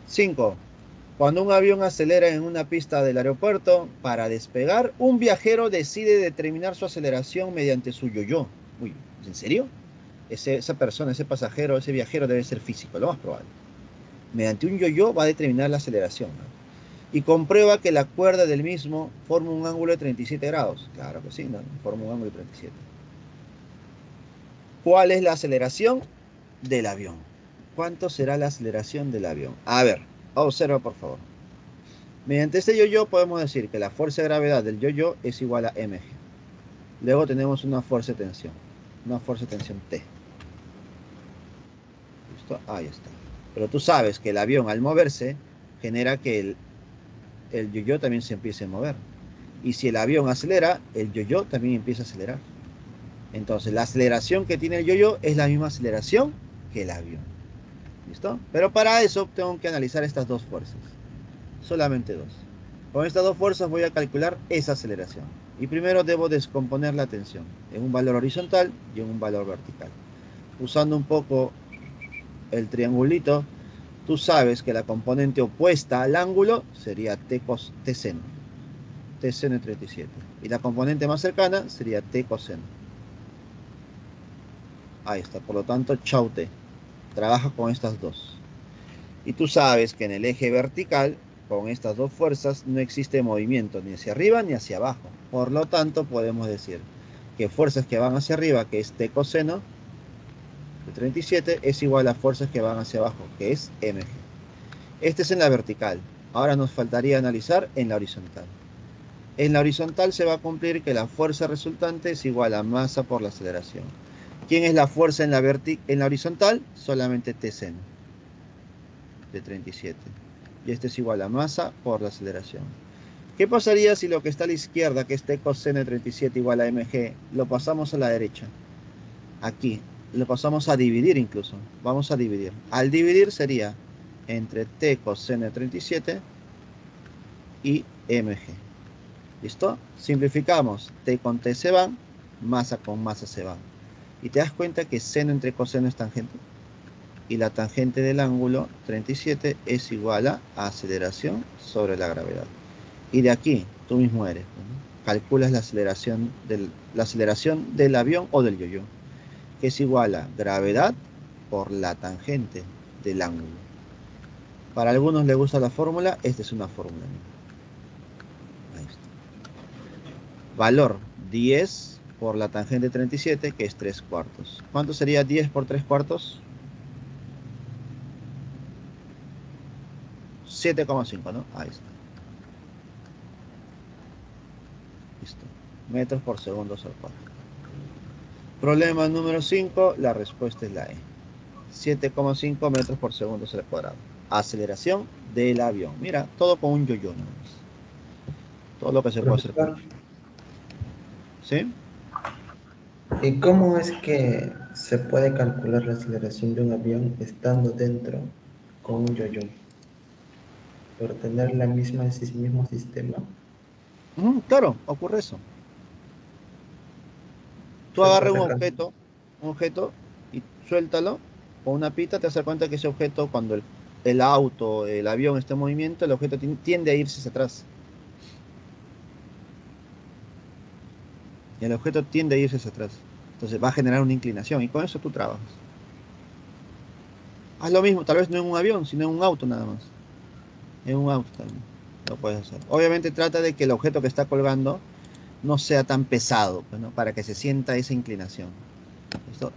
5. Cuando un avión acelera en una pista del aeropuerto, para despegar, un viajero decide determinar su aceleración mediante su yo-yo. Uy, ¿en serio? Esa persona, ese pasajero, ese viajero debe ser físico, lo más probable. Mediante un yo-yo va a determinar la aceleración, ¿no? Y comprueba que la cuerda del mismo forma un ángulo de 37 grados. Claro que sí, ¿no? Forma un ángulo de 37. ¿Cuál es la aceleración del avión? ¿Cuánto será la aceleración del avión? A ver, observa por favor. Mediante este yo-yo podemos decir que la fuerza de gravedad del yo-yo es igual a mg. Luego tenemos una fuerza de tensión. Una fuerza de tensión T. ¿Listo? Ahí está. Pero tú sabes que el avión al moverse genera que el yo-yo también se empiece a mover. Y si el avión acelera, el yo-yo también empieza a acelerar. Entonces la aceleración que tiene el yo-yo es la misma aceleración que el avión. ¿Listo? Pero para eso tengo que analizar estas dos fuerzas. Solamente dos. Con estas dos fuerzas voy a calcular esa aceleración. Y primero debo descomponer la tensión en un valor horizontal y en un valor vertical. Usando un poco el triangulito, tú sabes que la componente opuesta al ángulo sería T seno. T seno de 37. Y la componente más cercana sería T coseno. Ahí está. Por lo tanto, chau T. Trabaja con estas dos. Y tú sabes que en el eje vertical, con estas dos fuerzas, no existe movimiento ni hacia arriba ni hacia abajo. Por lo tanto, podemos decir que fuerzas que van hacia arriba, que es T coseno de 37, es igual a fuerzas que van hacia abajo, que es mg. Este es en la vertical. Ahora nos faltaría analizar en la horizontal. En la horizontal se va a cumplir que la fuerza resultante es igual a masa por la aceleración. ¿Quién es la fuerza en la horizontal? Solamente T seno de 37. Y este es igual a masa por la aceleración. ¿Qué pasaría si lo que está a la izquierda, que es T coseno de 37 igual a mg, lo pasamos a la derecha? Aquí, lo pasamos a dividir incluso. Vamos a dividir. Al dividir sería entre T coseno de 37 y mg. ¿Listo? Simplificamos. T con T se van, masa con masa se van. Y te das cuenta que seno entre coseno es tangente. Y la tangente del ángulo 37 es igual a aceleración sobre la gravedad. Y de aquí, tú mismo eres, ¿no? Calculas la aceleración del avión o del yo-yo, que es igual a gravedad por la tangente del ángulo. Para algunos les gusta la fórmula, esta es una fórmula. Ahí está. Valor 10 por la tangente 37, que es 3 cuartos. ¿Cuánto sería 10 por 3 cuartos? 7,5, ¿no? Ahí está. Listo. Metros por segundos al cuadrado. Problema número 5, la respuesta es la E. 7,5 metros por segundo al cuadrado. aceleración del avión. Mira, todo con un yo-yo nada más. Todo lo que se puede hacer con Profesor, eso. ¿Sí? ¿y cómo es que se puede calcular la aceleración de un avión estando dentro con un yo-yo? ¿Por tener ese mismo sistema? Claro, ocurre eso. Tú Se agarras puede sacar. un objeto y suéltalo con una pita, te das cuenta que ese objeto, cuando el auto, el avión está en movimiento, el objeto tiende a irse hacia atrás. Y el objeto tiende a irse hacia atrás. Entonces va a generar una inclinación y con eso tú trabajas. Haz lo mismo, tal vez no en un avión, sino en un auto nada más. En un auto también lo puedes hacer. Obviamente trata de que el objeto que está colgando no sea tan pesado, pues, ¿no? Para que se sienta esa inclinación. Esto,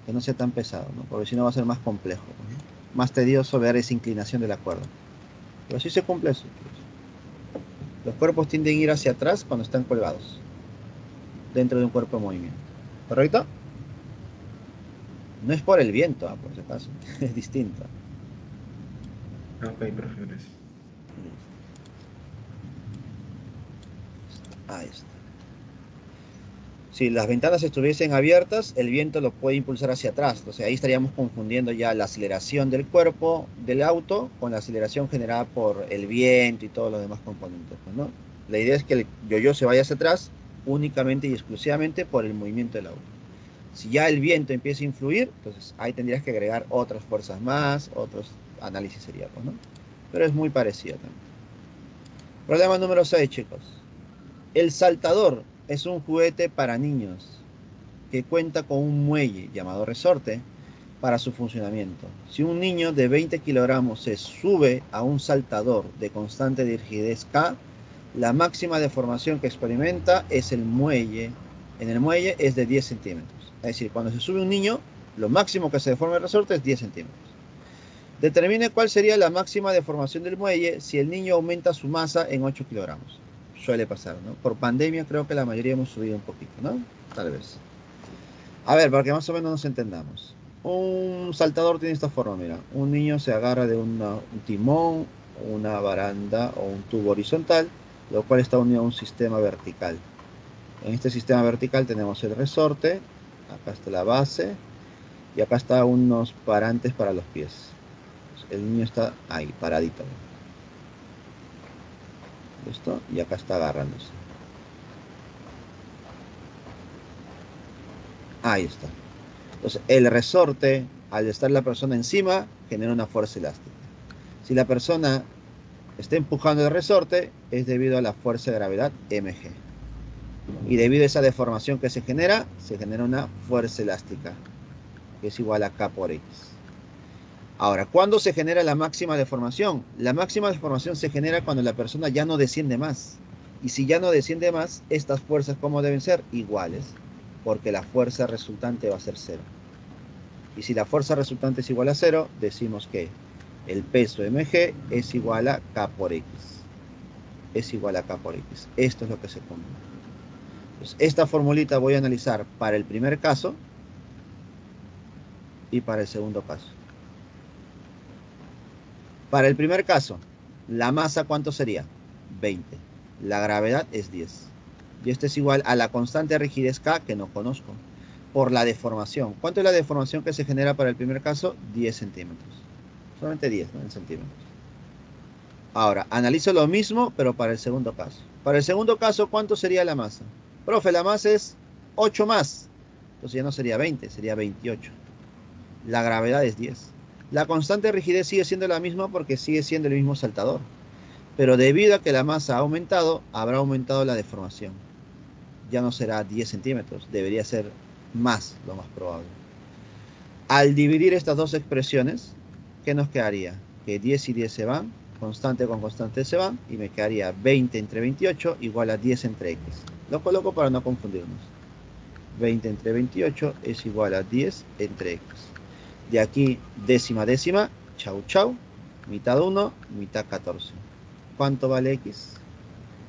que no sea tan pesado, ¿no? Porque si no va a ser más complejo, pues, ¿no? Más tedioso ver esa inclinación de la cuerda. Pero sí se cumple eso. Los cuerpos tienden a ir hacia atrás cuando están colgados, dentro de un cuerpo en movimiento. ¿Correcto? No es por el viento, por si acaso. Es distinto. Ok, profesores. Ahí está. Si las ventanas estuviesen abiertas, el viento lo puede impulsar hacia atrás. Entonces ahí estaríamos confundiendo ya la aceleración del cuerpo del auto con la aceleración generada por el viento y todos los demás componentes, pues, ¿no? La idea es que el yo-yo se vaya hacia atrás únicamente y exclusivamente por el movimiento del auto. Si ya el viento empieza a influir, entonces ahí tendrías que agregar otras fuerzas más, otros análisis sería, pues, ¿no? Pero es muy parecido también. Problema número 6, chicos. El saltador es un juguete para niños que cuenta con un muelle llamado resorte para su funcionamiento. Si un niño de 20 kilogramos se sube a un saltador de constante rigidez K, la máxima deformación que experimenta es el muelle. En el muelle es de 10 centímetros. Es decir, cuando se sube un niño, lo máximo que se deforma el resorte es 10 centímetros. Determine cuál sería la máxima deformación del muelle si el niño aumenta su masa en 8 kilogramos. Suele pasar, ¿no? Por pandemia creo que la mayoría hemos subido un poquito, ¿no? Tal vez. A ver, para que más o menos nos entendamos. Un saltador tiene esta forma, mira. Un niño se agarra de un timón, una baranda o un tubo horizontal, lo cual está unido a un sistema vertical. En este sistema vertical tenemos el resorte, acá está la base y acá están unos parantes para los pies. El niño está ahí, paradito. ¿Listo? Y acá está agarrándose. Ahí está. Entonces, el resorte, al estar la persona encima, genera una fuerza elástica. Si la persona está empujando el resorte, es debido a la fuerza de gravedad mg. Y debido a esa deformación que se genera una fuerza elástica, que es igual a K por X. Ahora, ¿cuándo se genera la máxima deformación? La máxima deformación se genera cuando la persona ya no desciende más. Y si ya no desciende más, estas fuerzas, ¿cómo deben ser? Iguales, porque la fuerza resultante va a ser cero. Y si la fuerza resultante es igual a cero, decimos que el peso mg es igual a K por X. Es igual a K por X. Esto es lo que se cumple. Entonces, esta formulita voy a analizar para el primer caso y para el segundo caso. Para el primer caso, la masa, ¿cuánto sería? 20. La gravedad es 10. Y esto es igual a la constante de rigidez K, que no conozco, por la deformación. ¿Cuánto es la deformación que se genera para el primer caso? 10 centímetros. Solamente 10, ¿no? En centímetros. Ahora, analizo lo mismo, pero para el segundo caso. Para el segundo caso, ¿cuánto sería la masa? Profe, la masa es 8 más. Entonces ya no sería 20, sería 28. La gravedad es 10. La constante de rigidez sigue siendo la misma porque sigue siendo el mismo saltador. Pero debido a que la masa ha aumentado, habrá aumentado la deformación. Ya no será 10 centímetros, debería ser más, lo más probable. Al dividir estas dos expresiones, ¿qué nos quedaría? Que 10 y 10 se van, constante con constante se van, y me quedaría 20 entre 28 igual a 10 entre x. Lo coloco para no confundirnos. 20 entre 28 es igual a 10 entre x. De aquí, décima, décima, chau, chau, mitad 1, mitad 14. ¿Cuánto vale x?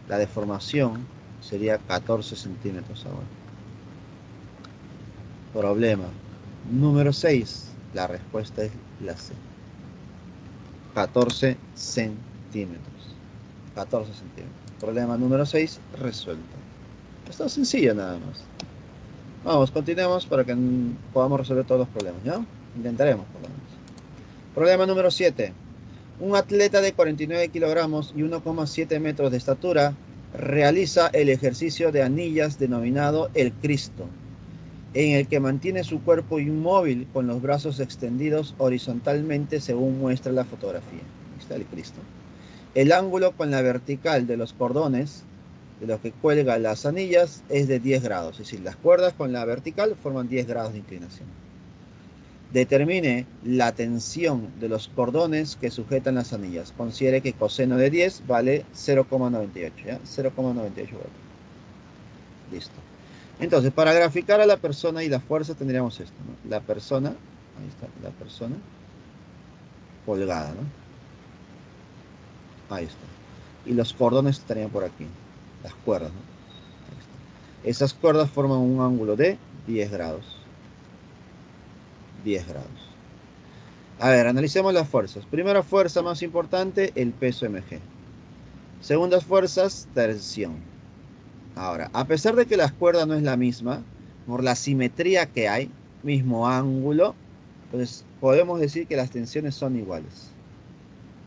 La deformación sería 14 centímetros ahora. Problema número 6. La respuesta es la C. 14 centímetros. 14 centímetros. Problema número 6 resuelto. Está sencillo nada más. Vamos, continuemos para que podamos resolver todos los problemas, ¿ya? Intentaremos por lo menos. Problema número 7. Un atleta de 49 kilogramos y 1,7 metros de estatura realiza el ejercicio de anillas denominado el Cristo, en el que mantiene su cuerpo inmóvil con los brazos extendidos horizontalmente según muestra la fotografía. Ahí está el Cristo. El ángulo con la vertical de los cordones de los que cuelga las anillas es de 10 grados, es decir, las cuerdas con la vertical forman 10 grados de inclinación. Determine la tensión de los cordones que sujetan las anillas. Considere que coseno de 10 vale 0,98, ¿ya? 0,98 vale. Listo. Entonces, para graficar a la persona y la fuerza tendríamos esto, ¿no? La persona, ahí está, la persona colgada, ¿no? Ahí está. Y los cordones estarían por aquí. Las cuerdas, ¿no? Ahí está. Esas cuerdas forman un ángulo de 10 grados. 10 grados. A ver, analicemos las fuerzas. Primera fuerza más importante, el peso mg. Segundas fuerzas, tensión. Ahora, a pesar de que la cuerda no es la misma, por la simetría que hay, mismo ángulo, pues podemos decir que las tensiones son iguales.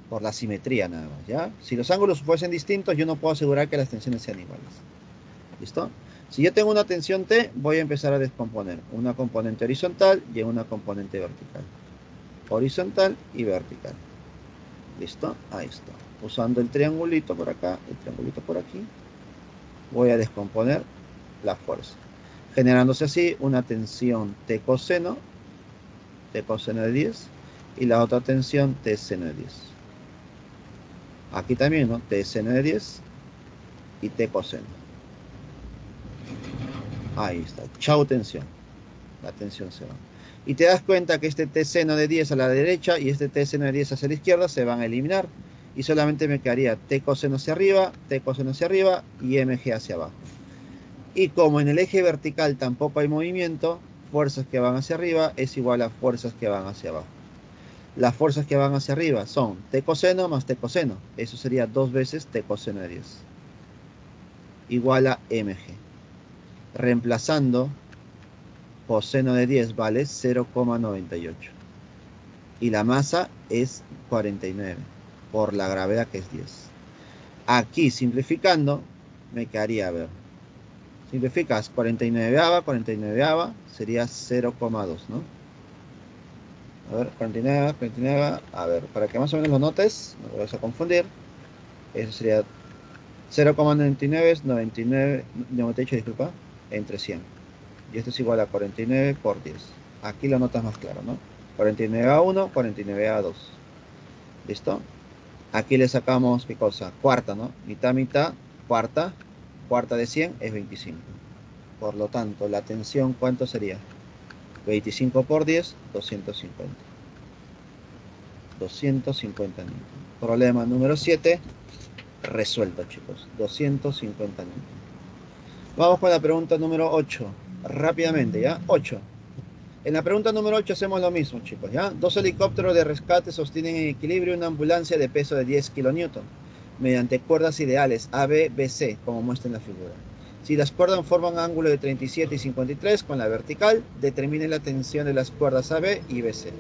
Por la simetría nada más, ¿ya? Si los ángulos fuesen distintos, yo no puedo asegurar que las tensiones sean iguales. ¿Listo? Si yo tengo una tensión T, voy a empezar a descomponer una componente horizontal y una componente vertical. Horizontal y vertical. ¿Listo? Ahí está. Usando el triangulito por acá, el triangulito por aquí, voy a descomponer la fuerza. Generándose así una tensión T coseno de 10, y la otra tensión T seno de 10. Aquí también, ¿no? T seno de 10 y T coseno. Ahí está. Chau tensión. La tensión se va. Y te das cuenta que este T seno de 10 a la derecha y este T seno de 10 hacia la izquierda se van a eliminar. Y solamente me quedaría T coseno hacia arriba y mg hacia abajo. Y como en el eje vertical tampoco hay movimiento, fuerzas que van hacia arriba es igual a fuerzas que van hacia abajo. Las fuerzas que van hacia arriba son T coseno más T coseno. Eso sería 2 veces T coseno de 10. Igual a mg. Reemplazando, coseno de 10 vale 0,98. Y la masa es 49. Por la gravedad que es 10. Aquí, simplificando, me quedaría, a ver. Simplificas 49 sería 0,2, ¿no? A ver, 49, a ver, para que más o menos lo notes, no lo vas a confundir. Eso sería 0,99 es 98, disculpa, entre 100. Y esto es igual a 49 por 10. Aquí lo notas más claro, ¿no? 49 a 1, 49 a 2. ¿Listo? Aquí le sacamos, ¿qué cosa? Cuarta, ¿no? Mitad, mitad, cuarta. Cuarta de 100 es 25. Por lo tanto, la tensión, ¿cuánto sería? 25 por 10, 250. 250 newton. Problema número 7. Resuelto, chicos. 250 newton. Vamos con la pregunta número 8. Rápidamente, ¿ya? 8. En la pregunta número 8 hacemos lo mismo, chicos, ¿ya? 2 helicópteros de rescate sostienen en equilibrio una ambulancia de peso de 10 kilonewton mediante cuerdas ideales AB, BC, como muestra en la figura. Si las cuerdas forman ángulo de 37 y 53 con la vertical, determine la tensión de las cuerdas AB y BC.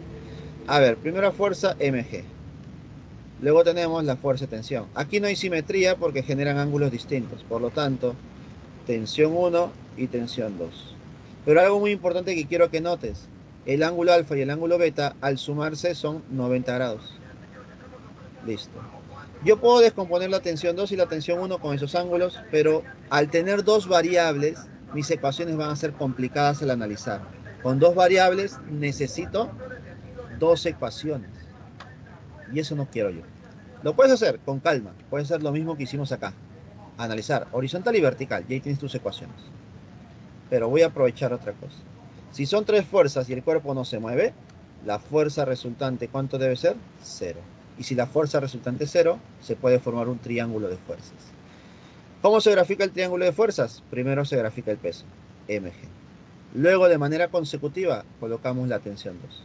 A ver, primera fuerza mg. Luego tenemos la fuerza de tensión. Aquí no hay simetría porque generan ángulos distintos. Por lo tanto, tensión 1 y tensión 2. Pero algo muy importante que quiero que notes. El ángulo alfa y el ángulo beta al sumarse son 90 grados. Listo. Yo puedo descomponer la tensión 2 y la tensión 1 con esos ángulos, pero al tener dos variables, mis ecuaciones van a ser complicadas al analizar. Con dos variables necesito dos ecuaciones. Y eso no quiero yo. Lo puedes hacer con calma. Puedes hacer lo mismo que hicimos acá. Analizar horizontal y vertical. Y ahí tienes tus ecuaciones. Pero voy a aprovechar otra cosa. Si son tres fuerzas y el cuerpo no se mueve, la fuerza resultante, ¿cuánto debe ser? 0. Y si la fuerza resultante es 0, se puede formar un triángulo de fuerzas. ¿Cómo se grafica el triángulo de fuerzas? Primero se grafica el peso, mg. Luego, de manera consecutiva, colocamos la tensión 2.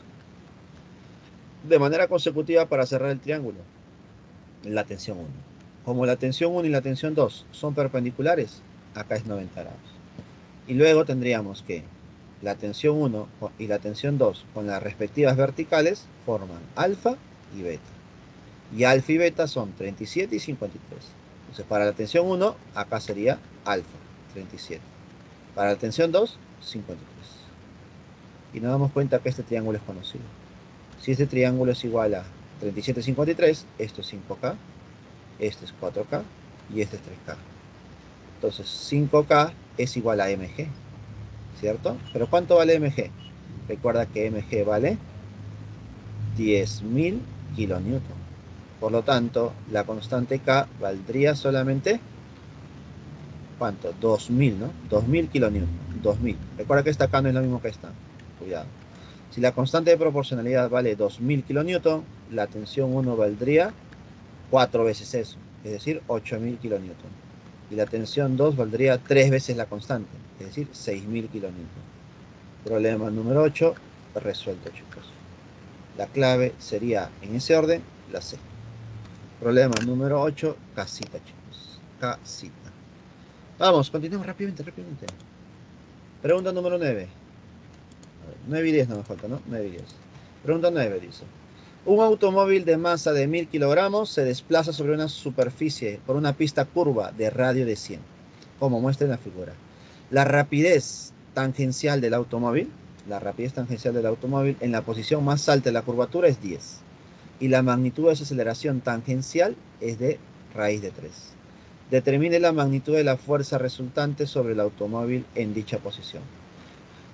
de manera consecutiva para cerrar el triángulo. La tensión 1. Como la tensión 1 y la tensión 2 son perpendiculares, acá es 90 grados. Y luego tendríamos que la tensión 1 y la tensión 2 con las respectivas verticales forman alfa y beta. Y alfa y beta son 37 y 53. Entonces para la tensión 1, acá sería alfa, 37. Para la tensión 2, 53. Y nos damos cuenta que este triángulo es conocido. Si este triángulo es igual a 37, 53, esto es 5K, este es 4K y este es 3K. Entonces 5K es igual a mg, ¿cierto? Pero ¿cuánto vale mg? Recuerda que mg vale 10.000 kilonewton. Por lo tanto, la constante K valdría solamente, ¿cuánto? 2000, ¿no? 2000 kilonewton. 2000. Recuerda que esta K no es lo mismo que esta. Cuidado. Si la constante de proporcionalidad vale 2000 kilonewton, la tensión 1 valdría 4 veces eso, es decir, 8000 kilonewton. Y la tensión 2 valdría 3 veces la constante, es decir, 6000 kilonewton. Problema número 8, resuelto, chicos. La clave sería, en ese orden, la C. Problema número 8, casita, chicos. Casita. Vamos, continuemos rápidamente. Pregunta número 9. 9 y 10 no me falta, ¿no? 9 y 10. Pregunta 9 dice: un automóvil de masa de 1000 kilogramos se desplaza sobre una superficie por una pista curva de radio de 100, como muestra en la figura. La rapidez tangencial del automóvil en la posición más alta de la curvatura es 10. Y la magnitud de su aceleración tangencial es de raíz de 3. Determine la magnitud de la fuerza resultante sobre el automóvil en dicha posición.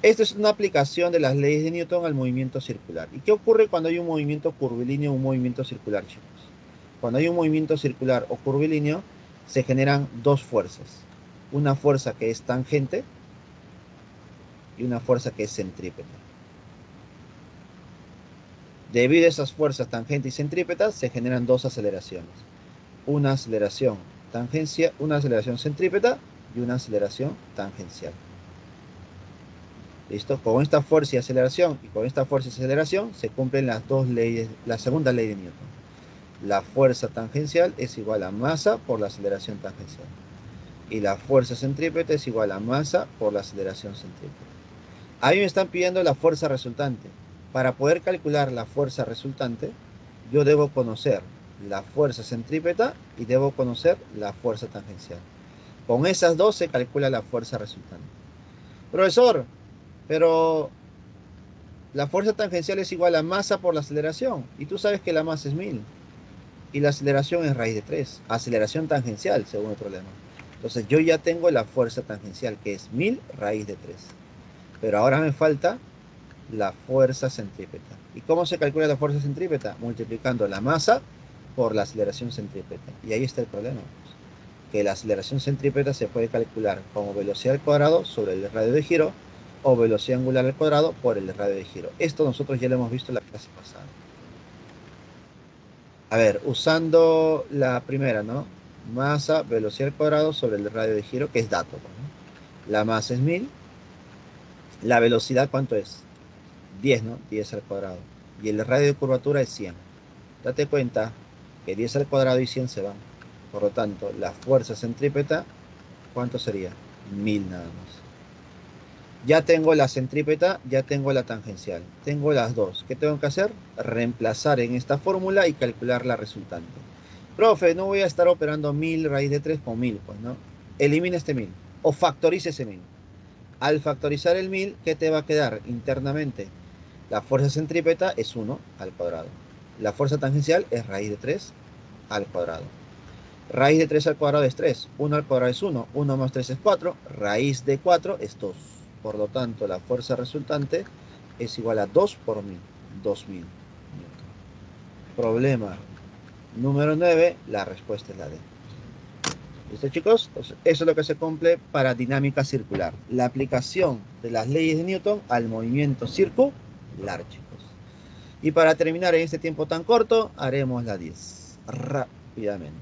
Esto es una aplicación de las leyes de Newton al movimiento circular. ¿Y qué ocurre cuando hay un movimiento curvilíneo o un movimiento circular, chicos? Cuando hay un movimiento circular o curvilíneo, se generan dos fuerzas. Una fuerza que es tangente y una fuerza que es centrípeta. Debido a esas fuerzas tangente y centrípeta, se generan dos aceleraciones. Una aceleración centrípeta y una aceleración tangencial. ¿Listo? Con esta fuerza y aceleración se cumplen las dos leyes, la segunda ley de Newton. La fuerza tangencial es igual a masa por la aceleración tangencial. Y la fuerza centrípeta es igual a masa por la aceleración centrípeta. Ahí me están pidiendo la fuerza resultante. Para poder calcular la fuerza resultante, yo debo conocer la fuerza centrípeta y debo conocer la fuerza tangencial. Con esas dos se calcula la fuerza resultante. Profesor, pero la fuerza tangencial es igual a masa por la aceleración. Y tú sabes que la masa es 1000. Y la aceleración es raíz de 3. Aceleración tangencial, según el problema. Entonces yo ya tengo la fuerza tangencial, que es 1000 raíz de 3. Pero ahora me falta la fuerza centrípeta. ¿Y cómo se calcula la fuerza centrípeta? Multiplicando la masa por la aceleración centrípeta. Y ahí está el problema. Que la aceleración centrípeta se puede calcular como velocidad al cuadrado sobre el radio de giro o velocidad angular al cuadrado por el radio de giro. Esto nosotros ya lo hemos visto en la clase pasada. A ver, usando la primera, ¿no? Masa, velocidad al cuadrado sobre el radio de giro, que es dato, ¿no? La masa es 1000. La velocidad, ¿cuánto es? 10, ¿no? 10 al cuadrado. Y el radio de curvatura es 100. Date cuenta que 10 al cuadrado y 100 se van. Por lo tanto, la fuerza centrípeta, ¿cuánto sería? 1000 nada más. Ya tengo la centrípeta, ya tengo la tangencial. Tengo las dos. ¿Qué tengo que hacer? Reemplazar en esta fórmula y calcular la resultante. Profe, no voy a estar operando 1000 raíz de 3 con 1000, pues, ¿no? Elimina este 1000 o factorice ese 1000. Al factorizar el 1000, ¿qué te va a quedar internamente? La fuerza centrípeta es 1 al cuadrado. La fuerza tangencial es raíz de 3 al cuadrado. Raíz de 3 al cuadrado es 3. 1 al cuadrado es 1. 1 más 3 es 4. Raíz de 4 es 2. Por lo tanto, la fuerza resultante es igual a 2 por 1000. 2000. Problema número 9. La respuesta es la D. ¿Listo, chicos? Entonces, eso es lo que se cumple para dinámica circular. La aplicación de las leyes de Newton al movimiento circular, chicos. Y para terminar en este tiempo tan corto, haremos la 10. Rápidamente.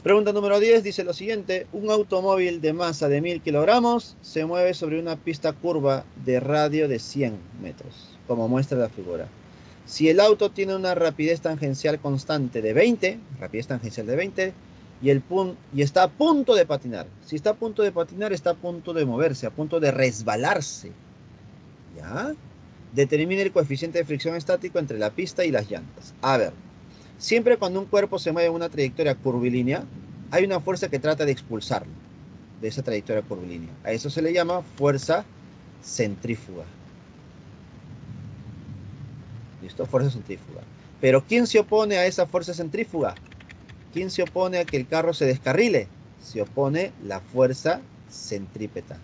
Pregunta número 10 dice lo siguiente. Un automóvil de masa de 1000 kilogramos se mueve sobre una pista curva de radio de 100 metros, como muestra la figura. Si el auto tiene una rapidez tangencial constante de 20, rapidez tangencial de 20, y está a punto de patinar. Si está a punto de patinar, está a punto de moverse, a punto de resbalarse. ¿Ya? Determine el coeficiente de fricción estático entre la pista y las llantas. A ver, siempre cuando un cuerpo se mueve en una trayectoria curvilínea, hay una fuerza que trata de expulsarlo de esa trayectoria curvilínea. A eso se le llama fuerza centrífuga. ¿Listo? Fuerza centrífuga. Pero ¿quién se opone a esa fuerza centrífuga? ¿Quién se opone a que el carro se descarrile? Se opone la fuerza centrípeta.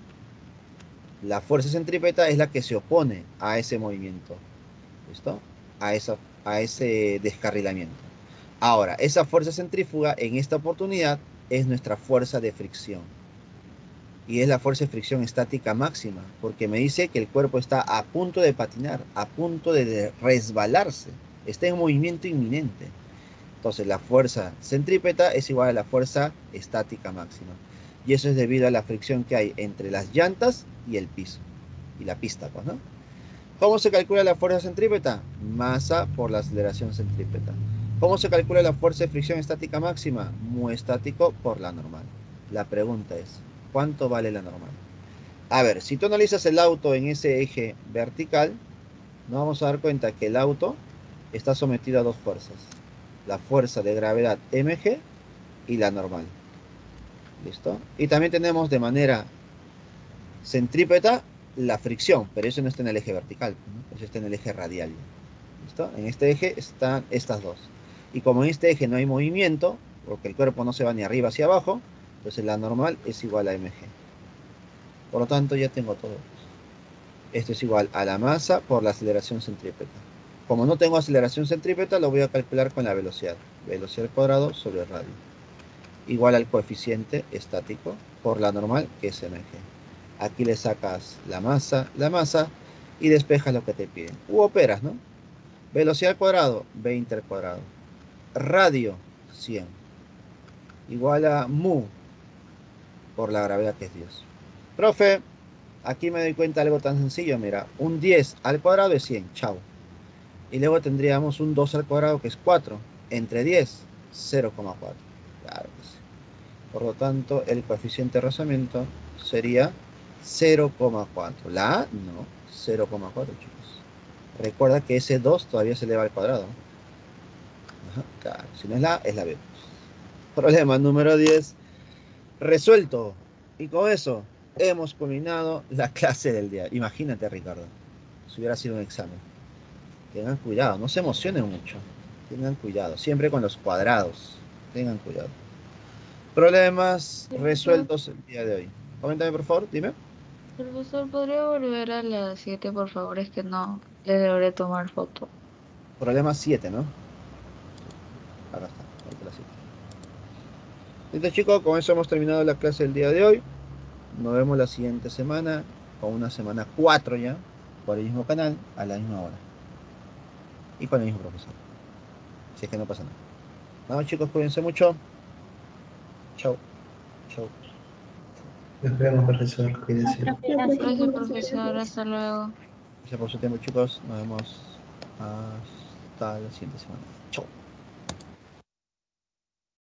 La fuerza centrípeta es la que se opone a ese movimiento. ¿Listo? A ese descarrilamiento. Ahora, esa fuerza centrífuga en esta oportunidad es nuestra fuerza de fricción. Y es la fuerza de fricción estática máxima, porque me dice que el cuerpo está a punto de patinar, a punto de resbalarse, está en movimiento inminente. Entonces la fuerza centrípeta es igual a la fuerza estática máxima. Y eso es debido a la fricción que hay entre las llantas y el piso. Y la pista, pues, ¿no? ¿Cómo se calcula la fuerza centrípeta? Masa por la aceleración centrípeta. ¿Cómo se calcula la fuerza de fricción estática máxima? Mu estático por la normal. La pregunta es, ¿cuánto vale la normal? A ver, si tú analizas el auto en ese eje vertical, nos vamos a dar cuenta que el auto está sometido a dos fuerzas. La fuerza de gravedad mg y la normal. ¿Listo? Y también tenemos de manera centrípeta la fricción, pero eso no está en el eje vertical, ¿no? Eso está en el eje radial. ¿Listo? En este eje están estas dos. Y como en este eje no hay movimiento, porque el cuerpo no se va ni arriba hacia abajo, entonces la normal es igual a mg. Por lo tanto, ya tengo todo. Esto es igual a la masa por la aceleración centrípeta. Como no tengo aceleración centrípeta, lo voy a calcular con la velocidad. Velocidad al cuadrado sobre el radio. Igual al coeficiente estático por la normal, que es mg. Aquí le sacas la masa, y despejas lo que te piden. U operas, ¿no? Velocidad al cuadrado, 20 al cuadrado. Radio, 100. Igual a mu por la gravedad, que es Dios. Profe, aquí me doy cuenta de algo tan sencillo. Mira, un 10 al cuadrado es 100. Chao. Y luego tendríamos un 2 al cuadrado, que es 4. Entre 10, 0,4. Claro que sí. Por lo tanto, el coeficiente de rozamiento sería 0,4. La A, no, 0,4, chicos. Recuerda que ese 2 todavía se eleva al cuadrado. Ajá, claro. Si no es la A, es la B. Problema número 10. Resuelto. Y con eso hemos culminado la clase del día. Imagínate, Ricardo, si hubiera sido un examen. Tengan cuidado, no se emocionen mucho. Tengan cuidado, siempre con los cuadrados. Tengan cuidado. Problemas resueltos el día de hoy. Coméntame, por favor, dime. Profesor, ¿podría volver a las 7, por favor? Es que no le logré tomar foto. Problema 7, ¿no? Acá está, ahorita la 7. Listo, chicos, con eso hemos terminado la clase del día de hoy. Nos vemos la siguiente semana, con una semana 4 ya, por el mismo canal, a la misma hora. Y con el mismo profesor. Si es que no pasa nada. Vamos, chicos, cuídense mucho. Chau. Chau. Nos vemos, profesor. Cuídense. Gracias, profesor. Hasta luego. Gracias por su tiempo, chicos. Nos vemos hasta la siguiente semana. Chau.